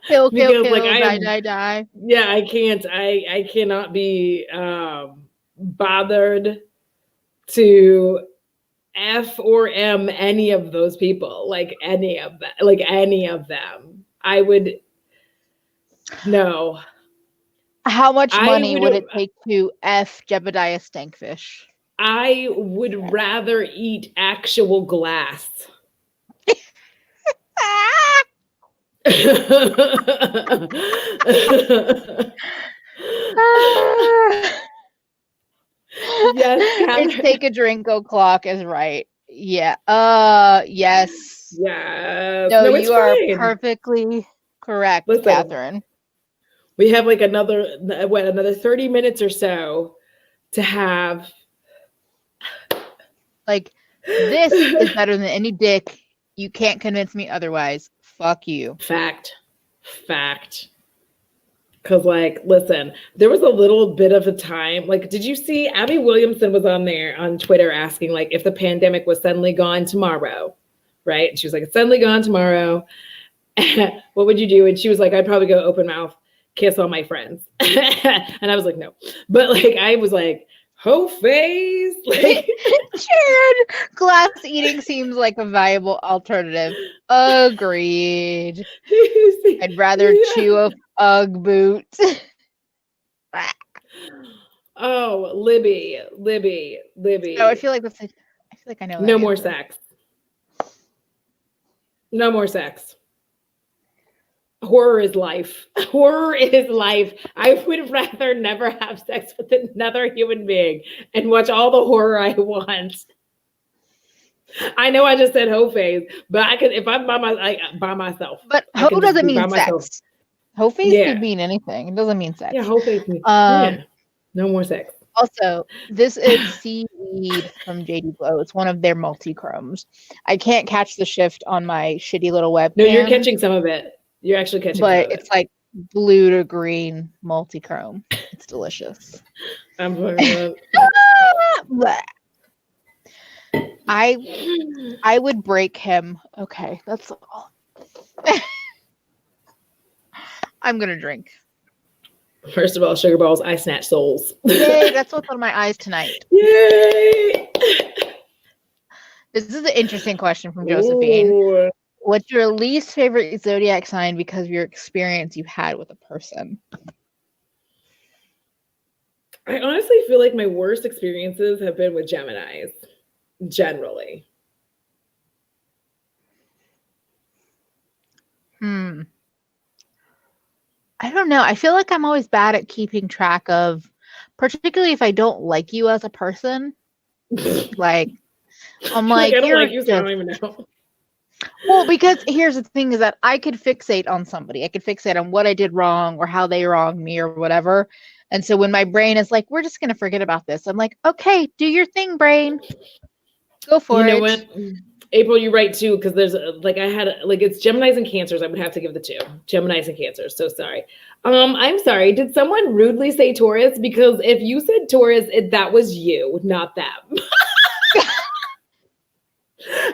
kill, like, die. Yeah, I can't. I cannot be bothered to F or M any of those people. Like, any of them. I would. No. How much money would it take to F Jebediah Stankfish? I would rather eat actual glass. Yes, take a drink o'clock is right. Yeah. Yes. Yeah. No, you are perfectly correct, Catherine. We have like another 30 minutes or so to have. Like, this is better than any dick. You can't convince me otherwise. Fuck you. Fact. Because, like, listen, there was a little bit of a time. Like, did you see Abby Williamson was on there on Twitter asking, like, if the pandemic was suddenly gone tomorrow, right? And she was like, it's suddenly gone tomorrow. What would you do? And she was like, I'd probably go open mouth, kiss all my friends. And I was like, no. But, like, I was like, hoe face. Like, Sharon, glass eating seems like a viable alternative. Agreed. I'd rather chew a Ugg boot. Oh, Libby. Oh, I feel like I know. No more sex. No more sex. Horror is life. Horror is life. I would rather never have sex with another human being and watch all the horror I want. I know I just said hoe phase, but I could if I'm by myself. But hoe doesn't mean sex. Hoe phase could mean anything. It doesn't mean sex. Yeah, hoe phase means no more sex. Also, this is seaweed from JD Blow. It's one of their multi-chromes. I can't catch the shift on my shitty little webcam. No, you're catching some of it. You're actually catching some of it. But it's like blue to green multi-chrome. It's delicious. I'm I would break him. Okay, that's all. I'm gonna drink. First of all, sugar balls, I snatch souls. Yay, that's what's on my eyes tonight. Yay! This is an interesting question from Josephine. Ooh. What's your least favorite zodiac sign because of your experience you had with a person? I honestly feel like my worst experiences have been with Geminis, generally. I don't know. I feel like I'm always bad at keeping track of, particularly if I don't like you as a person. Like, I'm like, I don't you're like you, so I don't even know. Well, because here's the thing is that I could fixate on somebody. I could fixate on what I did wrong or how they wronged me or whatever. And so when my brain is like, we're just going to forget about this. I'm like, okay, do your thing, brain. Go for it. You know what? April, you're right too, because there's it's Geminis and Cancers. I would have to give the two. Geminis and Cancers. So sorry. I'm sorry. Did someone rudely say Taurus? Because if you said Taurus, that was you, not them.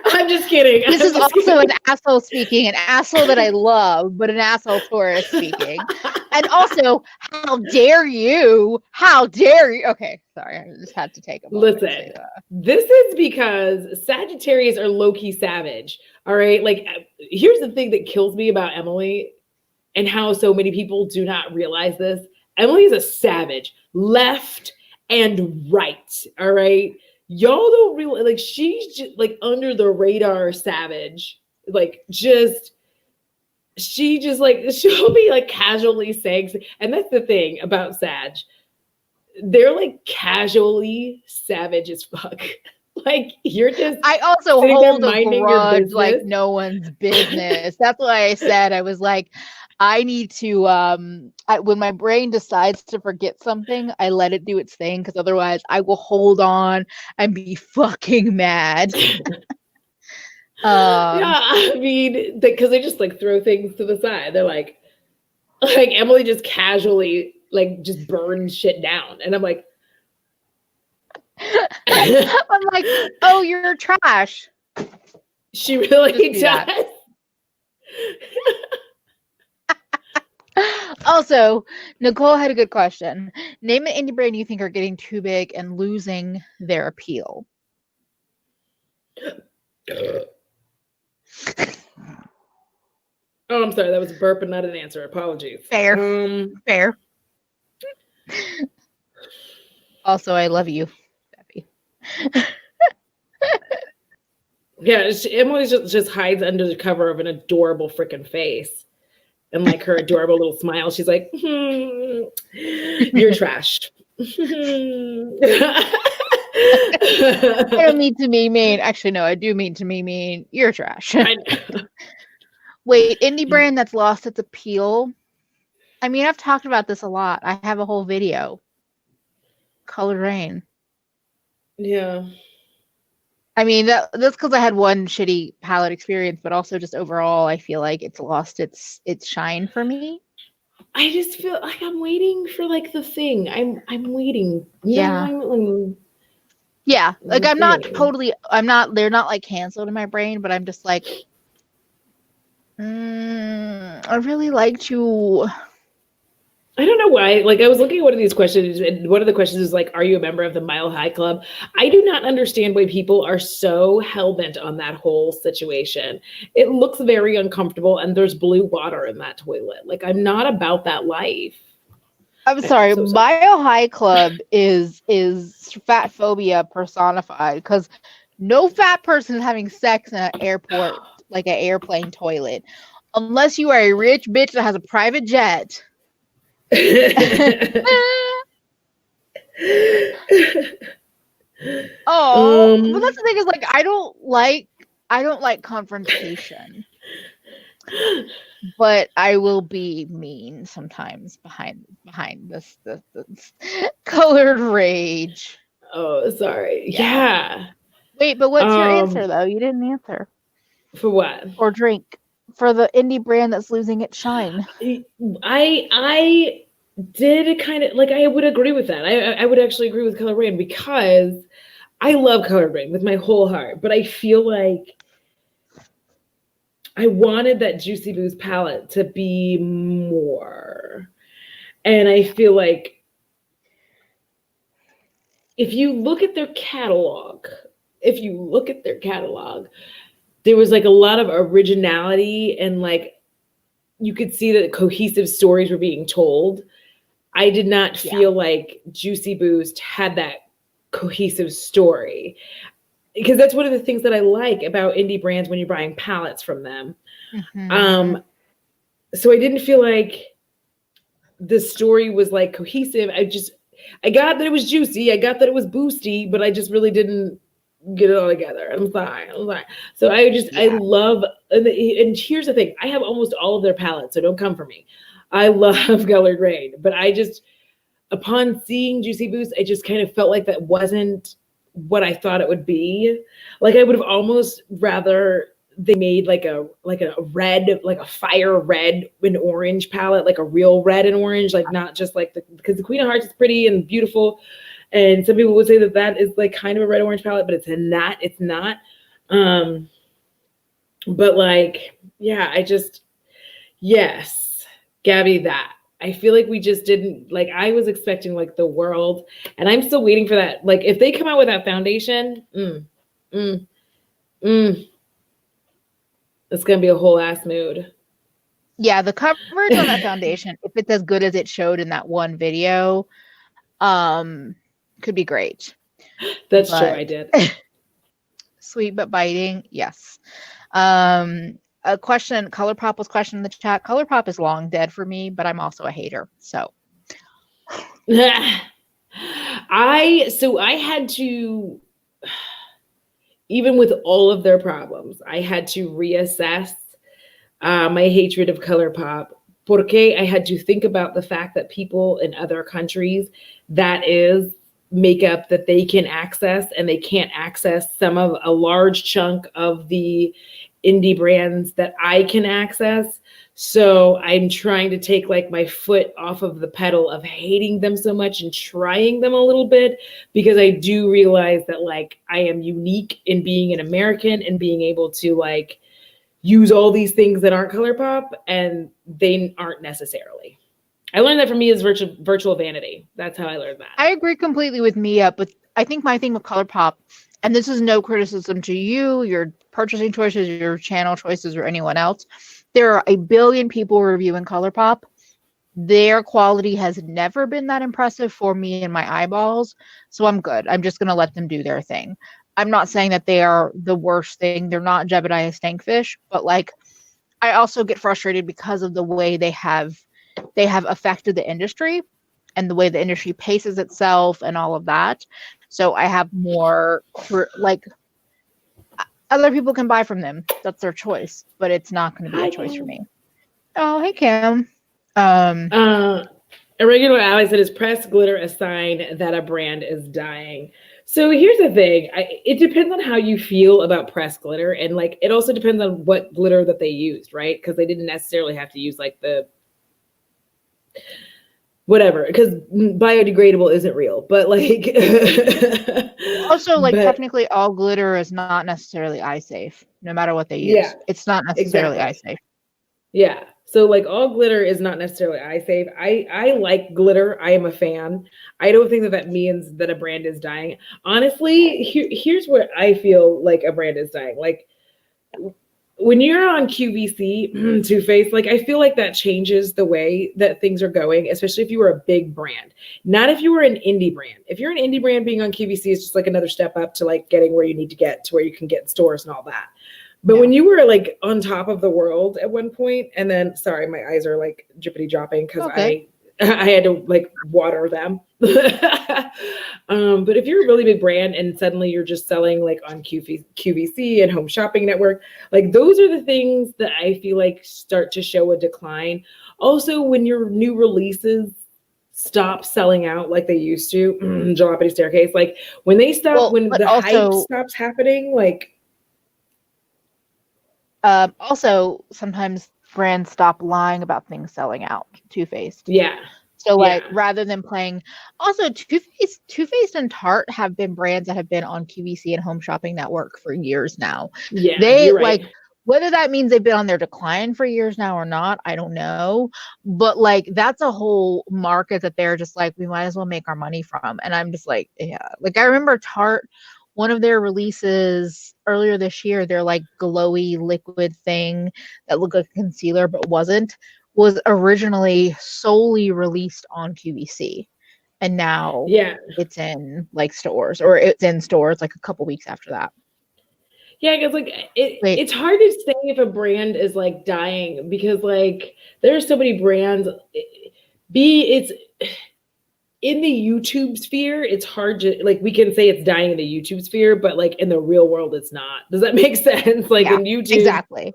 I'm just kidding. This is also an asshole speaking, an asshole that I love, but an asshole Taurus speaking. And also, how dare you? How dare you? Okay, sorry. I just had to take a moment. Listen, this is because Sagittarius are low-key savage. All right. Like, here's the thing that kills me about Emily and how so many people do not realize this. Emily is a savage, left and right. All right. Y'all don't really like, she's just like under the radar savage. Like, she just like, she'll be like casually saying, and that's the thing about Sag. They're like casually savage as fuck. Like, you're just. I also hold a grudge like no one's business. That's why I said, I was like, I need to, when my brain decides to forget something, I let it do its thing, because otherwise I will hold on and be fucking mad. Yeah, I mean, because they just like throw things to the side. They're like Emily just casually like just burns shit down, and I'm like, oh, you're trash. She really does. Also, Nicole had a good question. Name an indie brand you think are getting too big and losing their appeal. Oh, I'm sorry. That was a burp and not an answer. Apologies. Fair. Fair. Also, I love you, Beppy. Yeah, Emily just hides under the cover of an adorable freaking face. And like her adorable little smile, she's like, you're trash. I don't mean to be mean. Actually, no, I do mean to be mean. You're trash. Wait, indie brand that's lost its appeal. I mean, I've talked about this a lot. I have a whole video. Colored Rain. Yeah. I mean, that's because I had one shitty palette experience, but also just overall, I feel like it's lost its shine for me. I just feel like I'm waiting for like the thing. I'm waiting. Yeah. Yeah. Like The they're not like canceled in my brain, but I'm just like, I really liked you. I don't know why. Like, I was looking at one of these questions, and one of the questions is like, "Are you a member of the Mile High Club?" I do not understand why people are so hell bent on that whole situation. It looks very uncomfortable, and there's blue water in that toilet. Like, I'm not about that life. I'm sorry, so sorry. Mile High Club is fat phobia personified because no fat person is having sex in an airport, like an airplane toilet, unless you are a rich bitch that has a private jet. Oh, but that's the thing is like I don't like confrontation, but I will be mean sometimes behind this colored rage. Oh, sorry. Yeah. Wait, but what's your answer though? You didn't answer. For what? Or drink for the indie brand that's losing its shine. I did kind of like, I would agree with that. I would actually agree with Color Rain because I love Color Rain with my whole heart, but I feel like I wanted that Juicy Booze palette to be more. And I feel like if you look at their catalog, there was like a lot of originality and like you could see that cohesive stories were being told. I did not feel like Juicy Boost had that cohesive story. Because that's one of the things that I like about indie brands when you're buying palettes from them. Mm-hmm. So I didn't feel like the story was like cohesive. I got that it was juicy. I got that it was boosty, but I just really didn't get it all together. I'm sorry. So I love, and here's the thing. I have almost all of their palettes, so don't come for me. I love Colored Rain, but upon seeing Juicy Boost, I just kind of felt like that wasn't what I thought it would be. Like I would have almost rather they made like a red, like a fire red and orange palette, like a real red and orange, like not just like because the Queen of Hearts is pretty and beautiful. And some people would say that is like kind of a red orange palette, but it's not. But like, yeah, yes, Gabby, that. I feel like we just didn't, like, I was expecting like the world, and I'm still waiting for that. Like, if they come out with that foundation, it's gonna be a whole ass mood. Yeah, the coverage on that foundation, if it's as good as it showed in that one video, could be great. That's true, I did. Sweet but biting, yes. A question, ColourPop was questioning in the chat. ColourPop is long dead for me, but I'm also a hater, so. I had to, even with all of their problems, I had to reassess my hatred of ColourPop. Porque I had to think about the fact that people in other countries, that is makeup that they can access, and they can't access some of a large chunk of the indie brands that I can access. So I'm trying to take like my foot off of the pedal of hating them so much and trying them a little bit, because I do realize that like I am unique in being an American and being able to like use all these things that aren't ColourPop, and they aren't necessarily. I learned that from me is virtual vanity. That's how I learned that. I agree completely with Mia, but I think my thing with ColourPop, and this is no criticism to you, your purchasing choices, your channel choices, or anyone else. There are a billion people reviewing ColourPop. Their quality has never been that impressive for me and my eyeballs, so I'm good. I'm just going to let them do their thing. I'm not saying that they are the worst thing. They're not Jebediah Stankfish, but like I also get frustrated because of the way they have affected the industry and the way the industry paces itself and all of that. So I have more like other people can buy from them. That's their choice, but it's not going to be a choice for me. Oh, hey Kim. A regular ally said, "Is pressed glitter a sign that a brand is dying?" So here's the thing. It depends on how you feel about pressed glitter. And like, it also depends on what glitter that they used, right? Because they didn't necessarily have to use like the whatever, because biodegradable isn't real, but like Also, like, but technically all glitter is not necessarily eye safe, no matter what they yeah, use. It's not necessarily eye exactly. safe. Yeah. So like all glitter is not necessarily eye safe. I like glitter. I am a fan. I don't think that that means that a brand is dying. Honestly, here's where I feel like a brand is dying. Like when you're on QVC, Too Faced, like I feel like that changes the way that things are going, especially if you were a big brand. Not if you were an indie brand. If you're an indie brand, being on QVC is just like another step up to like getting where you need to get to where you can get in stores and all that. But Yeah. when you were like on top of the world at one point, and then sorry, my eyes are like drippity dropping because Okay. I had to like water them. But if you're a really big brand and suddenly you're just selling like on QVC and Home Shopping Network, like those are the things that I feel like start to show a decline. Also, when your new releases stop selling out like they used to, Jalopity Staircase, like when they stop, Well, when but the hype also, stops happening, like also sometimes brands stop lying about things selling out. Too Faced. yeah, So like yeah, rather than playing, also Too Faced and Tarte have been brands that have been on QVC and Home Shopping Network for years now. yeah, They you're like, right. whether that means they've been on their decline for years now or not, I don't know. But like that's a whole market that they're just like, we might as well make our money from. And I'm just like, yeah. Like I remember Tarte, one of their releases earlier this year, their like glowy liquid thing that looked like a concealer but wasn't, was originally solely released on QVC, and now Yeah, it's in like stores, or it's in stores like a couple weeks after that. yeah, because like Wait, it's hard to say if a brand is like dying because like there's so many brands. It's in the YouTube sphere, it's hard to like we can say it's dying in the YouTube sphere, but like in the real world, it's not. Does that make sense? Like yeah, in YouTube, exactly.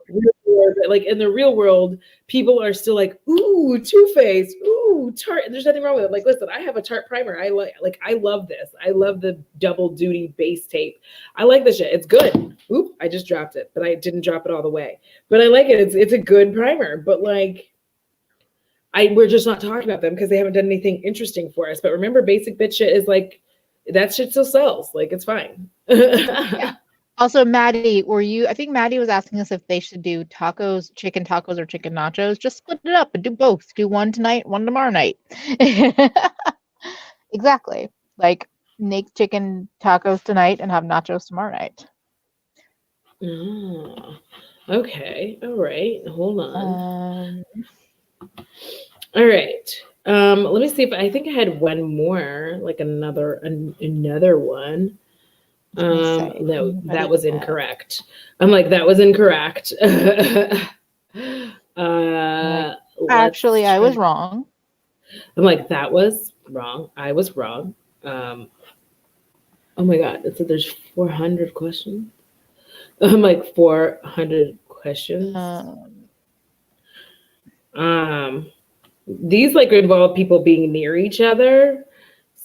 like in the real world, people are still like, ooh, Too Faced, ooh, Tarte. There's nothing wrong with it. Like, listen, I have a Tarte primer. Like I love this. I love the double duty base tape. I like this shit. It's good. Oop, I just dropped it, but I didn't drop it all the way. But I like it. It's a good primer. But like we're just not talking about them because they haven't done anything interesting for us. But remember, basic bitch shit is like that shit still sells. Like it's fine. Yeah. Also, Maddie, I think Maddie was asking us if they should do tacos, chicken tacos, or chicken nachos. Just split it up and do both. Do one tonight, one tomorrow night. Exactly. Like make chicken tacos tonight and have nachos tomorrow night. Oh, okay. All right. Hold on. Um, All right. Let me see if I think I had one more, like another one. I was gonna say, No, that anybody was have, incorrect. I'm like, that was incorrect. like, Let's actually, I was try. wrong. I'm like, that was wrong. I was wrong. Um, oh my God. It said there's 400 questions. I'm like, 400 questions. Um, Um, these like involve people being near each other.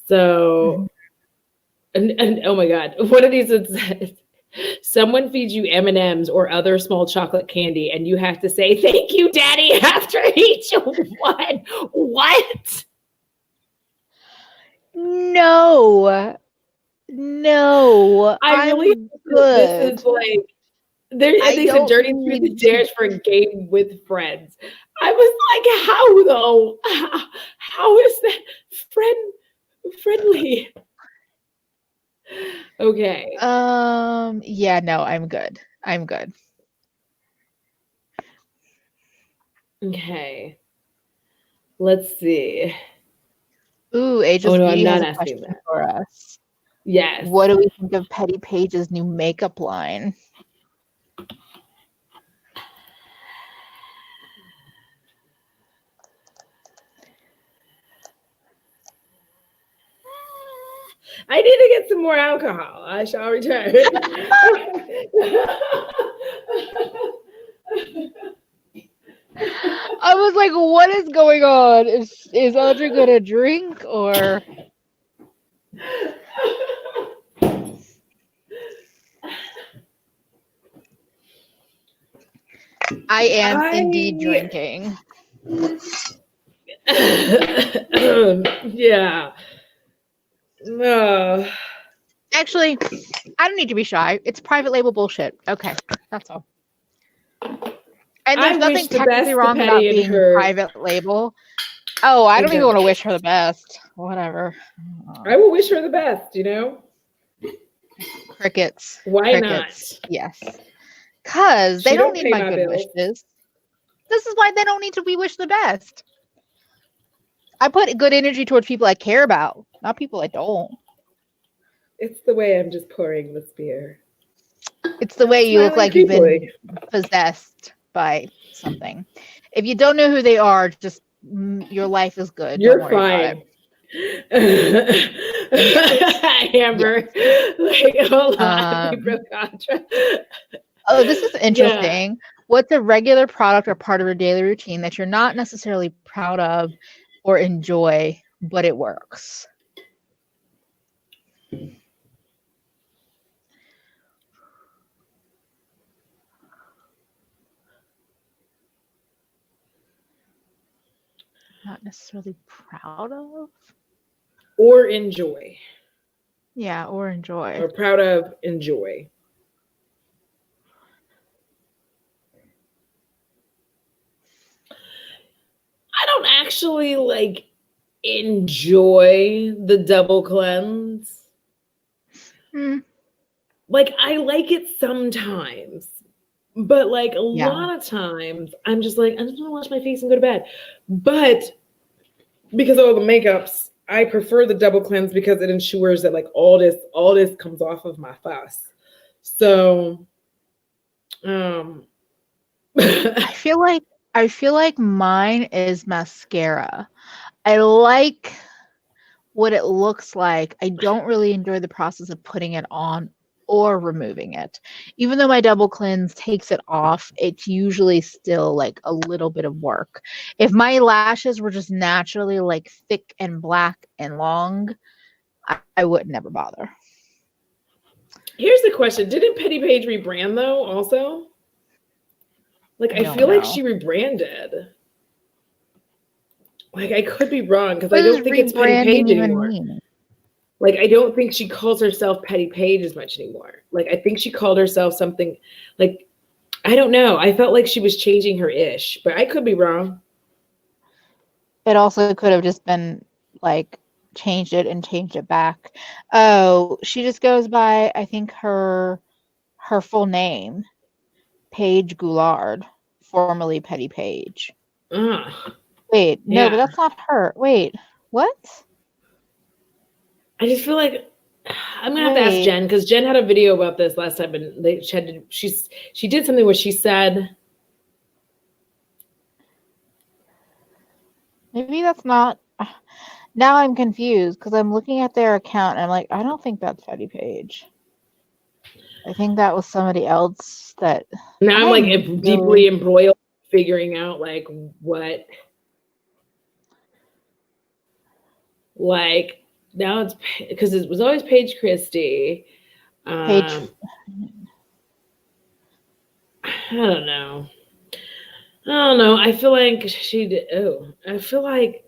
So, and oh my God, one of these it says, someone feeds you M&Ms or other small chocolate candy, and you have to say "Thank you, Daddy" after each one. What? no, no, I really I'm hope that this good. is like there. And I they said don't "Journey through the need to. Stairs" for a game with friends. I was like, how though? How is that friendly? Okay. Yeah, no, I'm good. I'm good. Okay. Let's see. Ooh, Oh Ageless no, I'm Beauty has not a asking question that. for us. Yes. What do we think of Petty Paige's new makeup line? I need to get some more alcohol. I shall return. I was like, what is going on? Is Audrey gonna drink or? I am indeed drinking. Yeah. No. Actually, I don't need to be shy. It's private label bullshit. Okay, that's all. And there's nothing technically wrong about being private label. Oh, I don't even want to wish her the best. Whatever. I will wish her the best, you know? Crickets. Why Crickets. Not? Yes. Because they don't need my good wishes. This is why they don't need to be wished the best. I put good energy towards people I care about, not people I don't. It's the way I'm just pouring this beer. It's the way you look like you've been possessed by something. If you don't know who they are, just your life is good. You're fine. Amber, like a lot of pro contra. Oh, this is interesting. Yeah. What's a regular product or part of your daily routine that you're not necessarily proud of or enjoy, but it works? Not necessarily proud of or enjoy. Yeah, or enjoy. Or proud of, enjoy. I don't actually like enjoy the double cleanse. Like I like it sometimes. But like a lot of times, I'm just like, I just want to wash my face and go to bed. But because of all the makeups, I prefer the double cleanse because it ensures that like all this comes off of my face. So, I feel like mine is mascara. I like what it looks like. I don't really enjoy the process of putting it on or removing it. Even though my double cleanse takes it off, it's usually still like a little bit of work. If my lashes were just naturally like thick and black and long, I would never bother. Here's the question. Didn't Petty Page rebrand though also? Like I feel like she rebranded. Like I could be wrong because I don't think it's Petty Page anymore. Like, I don't think she calls herself Petty Page as much anymore. Like, I think she called herself something like, I don't know. I felt like she was changing her ish, but I could be wrong. It also could have just been like changed it and changed it back. Oh, she just goes by, I think her full name, Paige Goulard, formerly Petty Page. Wait, no, but that's not her. Wait, what? I just feel like I'm gonna have to ask Jen because Jen had a video about this last time, and she did something where she said maybe that's not. Now I'm confused because I'm looking at their account and I'm like, I don't think that's Petty Page. I think that was somebody else that. Now I'm like deeply embroiled figuring out like what, like. Now it's because it was always Paige Christie. I don't know. I feel like she did. Oh, I feel like.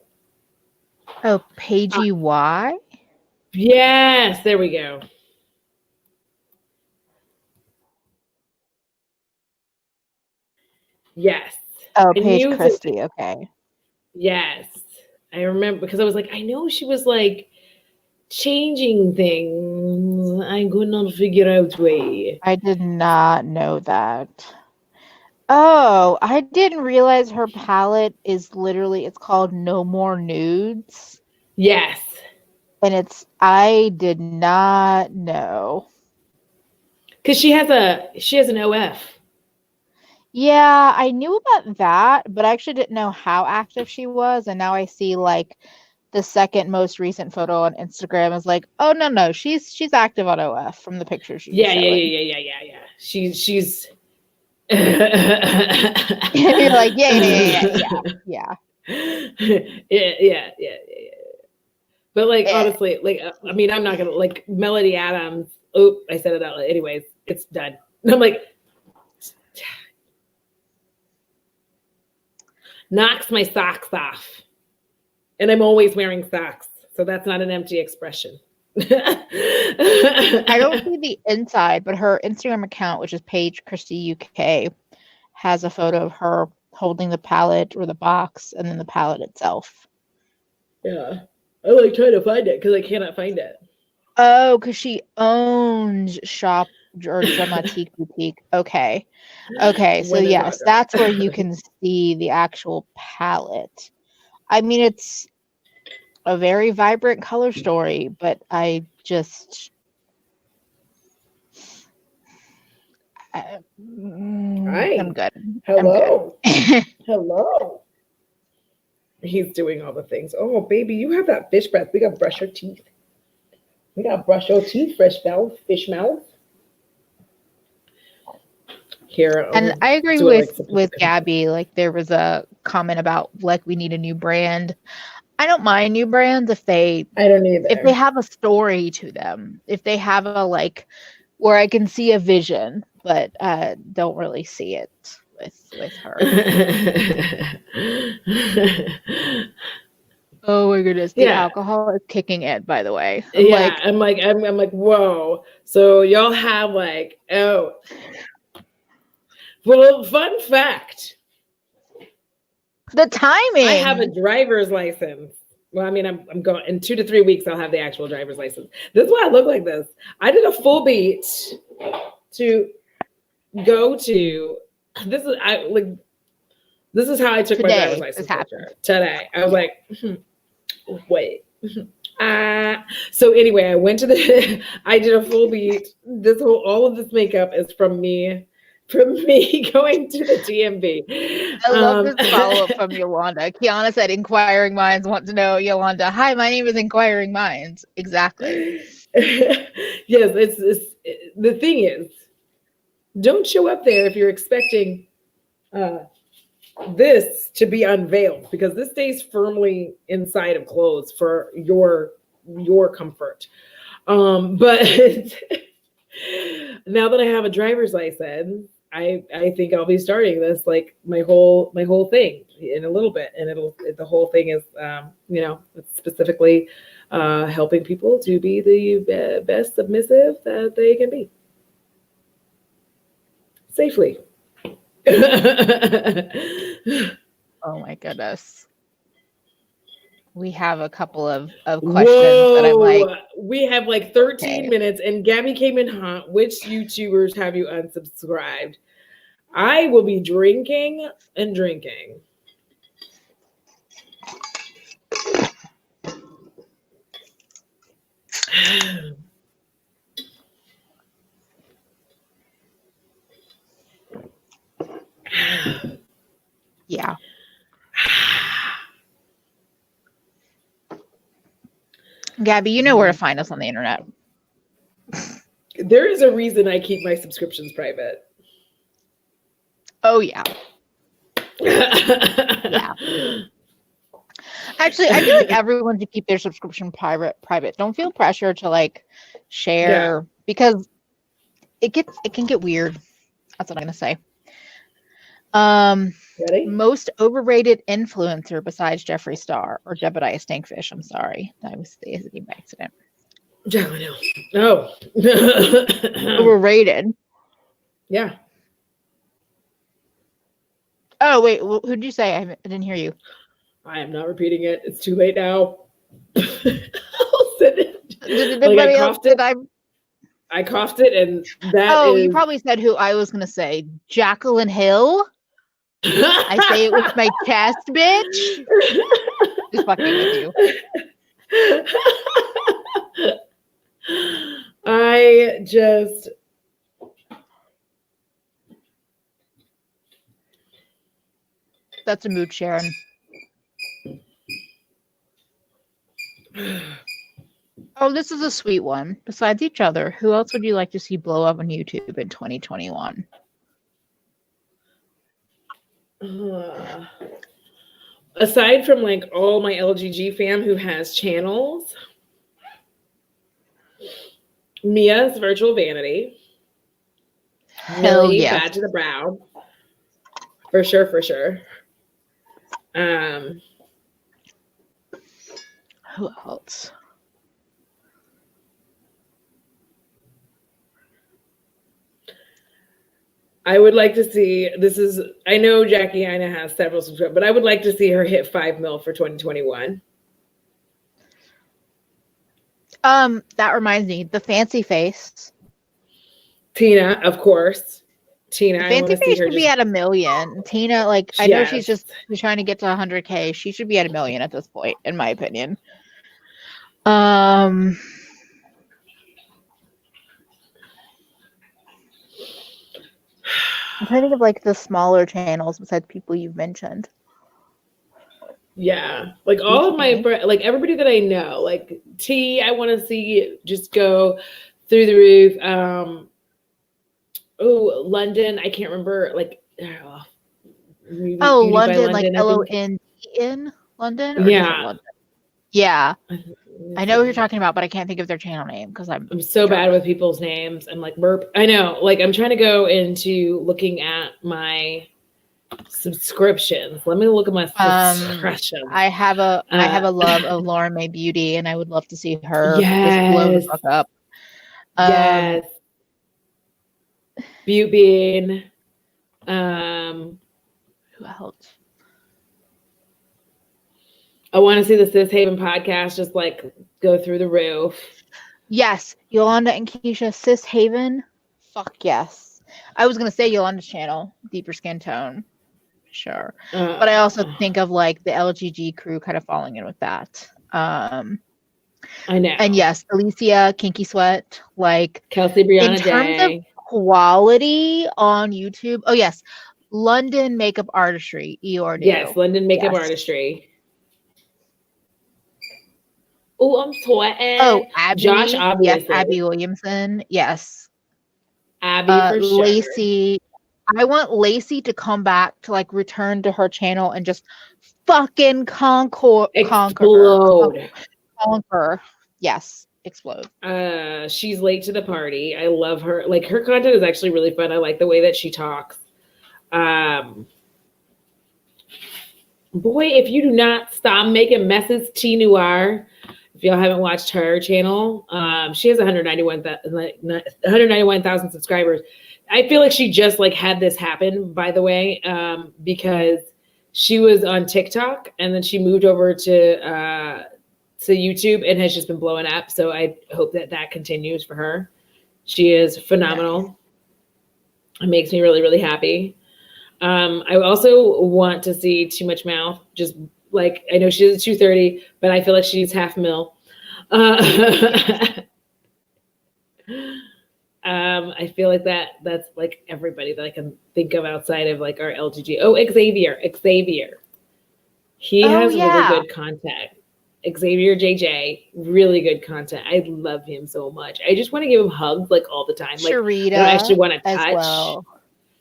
Oh, Paigey Y? Yes, there we go. Yes. Oh, Paige Christie. Okay. Yes. I remember because I was like, I know she was like changing things. I could not figure out way. I did not know that. Oh, I didn't realize her palette is literally, it's called No More Nudes. Yes. And I did not know. Because she has an OF. Yeah, I knew about that, but I actually didn't know how active she was. And now I see like the second most recent photo on Instagram is like, oh no, she's active on OF from the pictures she's showing. Yeah. She's You're like, yeah. Yeah. But like, Eh. honestly, like, I mean, I'm not gonna like Melody Adams. Oh, I said it out. Anyways, it's done. And I'm like, knocks my socks off, and I'm always wearing socks, so that's not an empty expression. I don't see the inside, but her Instagram account, which is Paige Christie UK, has a photo of her holding the palette or the box and then the palette itself. Yeah. I like trying to find it because I cannot find it. Oh, because she owns Shop or Dramatique Boutique. Okay. So yes, that's where you can see the actual palette. I mean, it's a very vibrant color story, but I'm good. Hello. I'm good. Hello. He's doing all the things. Oh, baby, you have that fish breath. We got to brush your teeth. Fresh mouth, fish mouth. Here. And I agree with Gabby. Like, there was a comment about like we need a new brand. I don't mind new brands if they have a story to them. If they have a like where I can see a vision, but don't really see it with her. Oh my goodness, the alcohol is kicking in, by the way. I'm like, whoa. So y'all have like, oh. Well, fun fact. The timing. I have a driver's license. Well, I mean, I'm going in 2 to 3 weeks. I'll have the actual driver's license. This is why I look like this. I did a full beat to go to. This is how I took my driver's license picture today. I was like, wait. So anyway, I went to I did a full beat. All of this makeup is from me going to the DMV. I love this follow-up from Yolanda. Kiana said, Inquiring Minds want to know, Yolanda, hi, my name is Inquiring Minds. Exactly. Yes, the thing is, don't show up there if you're expecting this to be unveiled, because this stays firmly inside of clothes for your comfort. But now that I have a driver's license, I think I'll be starting this like my whole thing in a little bit, and the whole thing is it's specifically helping people to be the best submissive that they can be safely. Oh my goodness. We have a couple of questions that I'm like, we have like 13 minutes, and Gabby came in hot. Which YouTubers have you unsubscribed? I will be drinking and drinking. Yeah. Gabby, you know where to find us on the internet. There is a reason I keep my subscriptions private. Oh, yeah. Yeah. Actually, I feel like everyone should keep their subscription private. Don't feel pressure to like share because it can get weird. That's what I'm gonna say. Ready? Most overrated influencer besides Jeffree Star or Jebediah Stinkfish. I'm sorry, that was the game by accident. No. Overrated. Yeah. Oh wait, who'd you say? I didn't hear you. I am not repeating it. It's too late now. I'll send it. Did I coughed it, and that. Oh, you probably said who I was gonna say. Jacqueline Hill. I say it with my chest, bitch. Just fucking with you. I just. That's a mood, Sharon. Oh, this is a sweet one. Besides each other, who else would you like to see blow up on YouTube in 2021? Aside from like all my LGG fam who has channels, Mia's Virtual Vanity, Hell Millie yes. Bad to the Brow, for sure, for sure. Who else? I would like to see, I know Jackie Aina has several subscribers, but I would like to see her hit 5 mil for 2021. That reminds me, the fancy face. Tina, of course. Tina, The I want fancy to see face her should be at 1,000,000. Tina, like, I know she's trying to get to 100K. She should be at 1,000,000 at this point, in my opinion. I'm trying to think of like the smaller channels besides people you've mentioned. Yeah, like all of my like everybody that I know, like T, I want to see just go through the roof. Oh, London, I can't remember. Like, London, like LONDN, London, or different London. Yeah, I know what you're talking about, but I can't think of their channel name because I'm so bad with people's names. I'm like burp. I know. Like I'm trying to go into looking at my subscriptions. Let me look at my subscriptions. I have a love of Lauren May Beauty, and I would love to see her just blow the fuck up. Yes. Butte Bean. Who else? I want to see the Sis Haven podcast just like go through the roof. Yes, Yolanda and Keisha, Sis Haven. Fuck yes. I was gonna say Yolanda's channel, Deeper Skin Tone. Sure. But I also think of like the LGG crew kind of falling in with that. I know. And yes, Alicia, Kinky Sweat, like Kelsey Brianna in terms of quality on YouTube. Oh yes, London Makeup Artistry, Eeyore. Yes, London Makeup Artistry. Oh, I'm sweating. Oh, Abby. Josh, obviously. Yes, Abby Williamson. Yes. Abby for sure. Lacey. I want Lacey to come back to like return to her channel and just fucking conquer. Yes, explode. She's late to the party. I love her. Like her content is actually really fun. I like the way that she talks. Boy, if you do not stop making messes, T Noir. If y'all haven't watched her channel, she has 191,000 subscribers. I feel like she just like had this happen, by the way, because she was on TikTok and then she moved over to YouTube and has just been blowing up. So I hope that continues for her. She is phenomenal. It makes me really, really happy. I also want to see Too Much Mouth. Just like I know she does 230, but I feel like she needs 500,000. I feel like that's like everybody that I can think of outside of like our LGG. Oh, Xavier. He has really good content. Xavier JJ, really good content. I love him so much. I just want to give him hugs like all the time. Like Sharita, I don't actually want to touch. As well.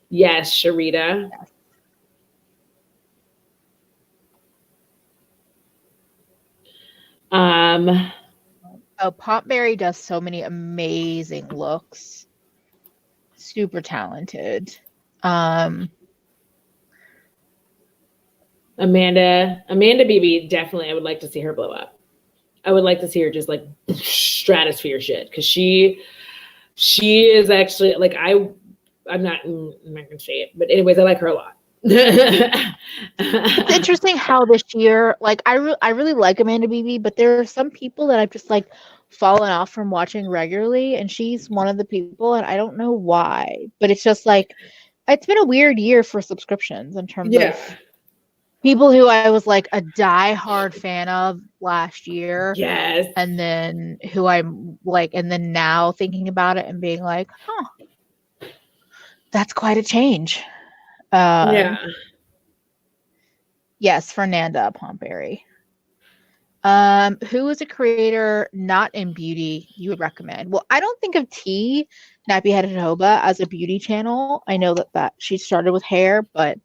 Yes, Sharita. Yes. Pompberry does so many amazing looks. Super talented. Amanda BB, definitely I would like to see her blow up. I would like to see her just like stratosphere shit because she is actually like I'm not gonna say it, but anyways, I like her a lot. It's interesting how this year, like I really like Amanda BB, but there are some people that I've just like fallen off from watching regularly, and she's one of the people, and I don't know why, but it's just like it's been a weird year for subscriptions in terms of people who I was like a diehard fan of last year. Yes. And then who I'm like, and then now thinking about it and being like, that's quite a change. Yes, Fernanda Pompberry. Who is a creator not in beauty you would recommend? Well, I don't think of T, Nappy Headed Hoba, as a beauty channel. I know that she started with hair, but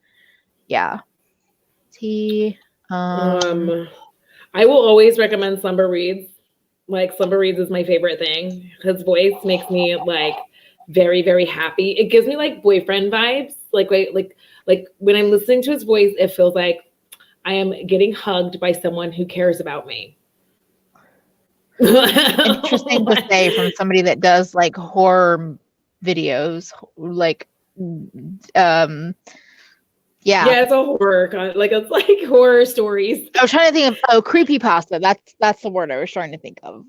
Yeah. Tea. I will always recommend Slumber Reads. Like Slumber Reads is my favorite thing. His voice makes me like very, very happy. It gives me like boyfriend vibes. Like when I'm listening to his voice, it feels like I am getting hugged by someone who cares about me. Interesting to say from somebody that does like horror videos, like yeah, it's a horror it's like horror stories. I was trying to think of creepypasta. That's the word I was trying to think of.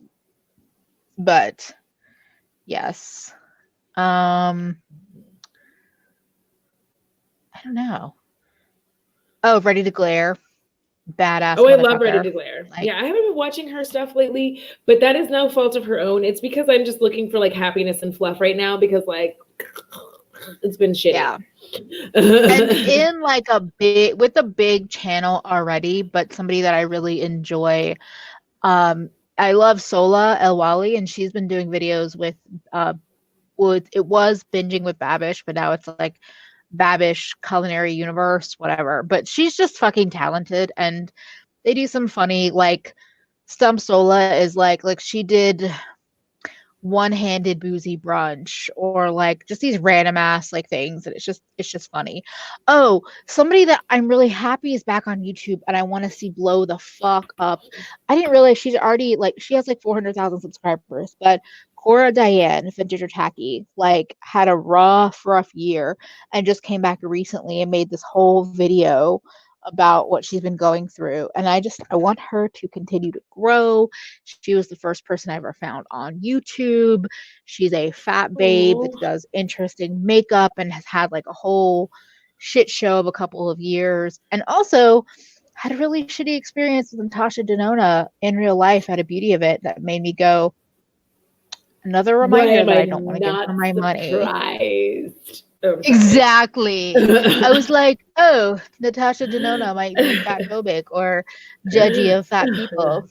But yes. I don't know. Oh, Ready to Glare. Badass. Oh, I love Ready to Glare. Like, yeah, I haven't been watching her stuff lately, but that is no fault of her own. It's because I'm just looking for like happiness and fluff right now because like it's been shitty. Yeah. And in like a big channel already, but somebody that I really enjoy. I love Sola El Wali, and she's been doing videos with it was Binging with Babish, but now it's like Babish Culinary Universe, whatever. But she's just fucking talented, and they do some funny like Stump Sola is like she did one-handed boozy brunch or like just these random ass like things, and it's just funny. Oh, somebody that I'm really happy is back on YouTube and I want to see blow the fuck up. I didn't realize she's already like she has like 400,000 subscribers, but Cora Diane Vintage or Tacky like had a rough year and just came back recently and made this whole video about what she's been going through, and I want her to continue to grow. She was the first person I ever found on YouTube. She's a fat babe that does interesting makeup and has had like a whole shit show of a couple of years, and also had a really shitty experience with Natasha Denona in real life at a beauty event that made me go, another reminder that I don't want to give her my money. Oh, exactly. I was like, oh, Natasha Denona might be fatphobic or judgy of fat people.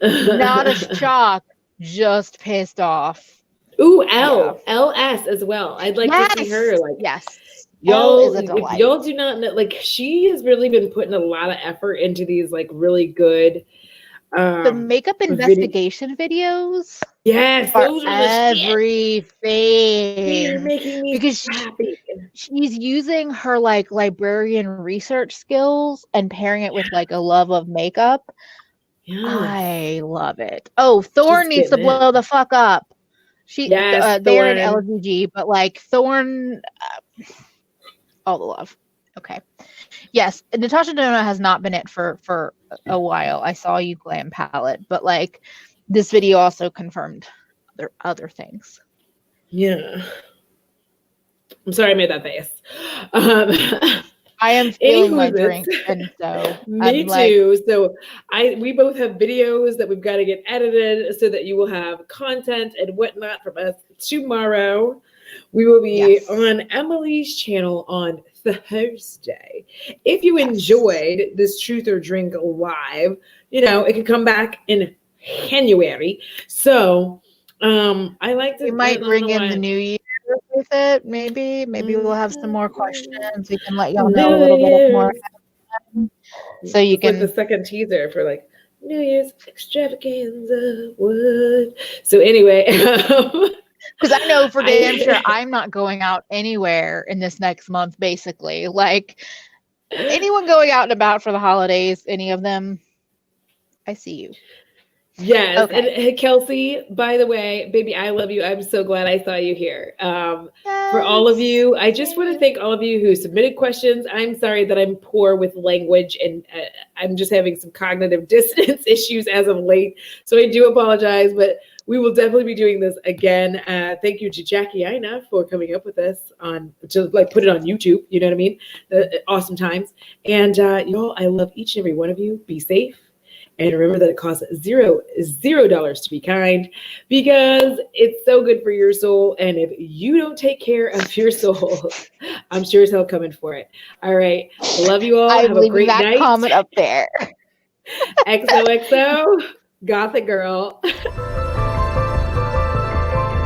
Not a shock, just pissed off. Ooh, LS as well. I'd like to see her. Like, yes. Y'all, if y'all do not know, like she has really been putting a lot of effort into these like really good the makeup investigation videos. Yes, those are everything. They're making me happy. She's using her like librarian research skills and pairing it with like a love of makeup. Yes. I love it. Oh, Thorn needs to blow the fuck up. They're in LGG, but like Thorn, all the love. Okay. Yes, Natasha Denona has not been it for a while. I saw you glam palette, but like this video also confirmed other things. Yeah. I'm sorry I made that face. I am feeling my drink, and so me too. So we both have videos that we've got to get edited so that you will have content and whatnot from us tomorrow. We will be on Emily's channel on Thursday. If you enjoyed this Truth or Drink live, it could come back in January. So I like to. We might ring in the new year with it. Maybe we'll have some more questions. We can let y'all know a little bit more. So you can like the second teaser for like New Year's extravaganza. What? So anyway. Because I know for damn sure I'm not going out anywhere in this next month, basically. Like, anyone going out and about for the holidays, any of them, I see you. Yes. Okay. And Kelsey, by the way, baby, I love you. I'm so glad I saw you here. For all of you, I just want to thank all of you who submitted questions. I'm sorry that I'm poor with language and I'm just having some cognitive dissonance issues as of late. So I do apologize, but we will definitely be doing this again. Thank you to Jackie Ina for coming up with us to like put it on YouTube. You know what I mean? Awesome times. And y'all, I love each and every one of you. Be safe. And remember that it costs $0 to be kind, because it's so good for your soul. And if you don't take care of your soul, I'm sure as hell coming for it. All right. Love you all. Have a great night. Comment up there. XOXO, Gothic girl.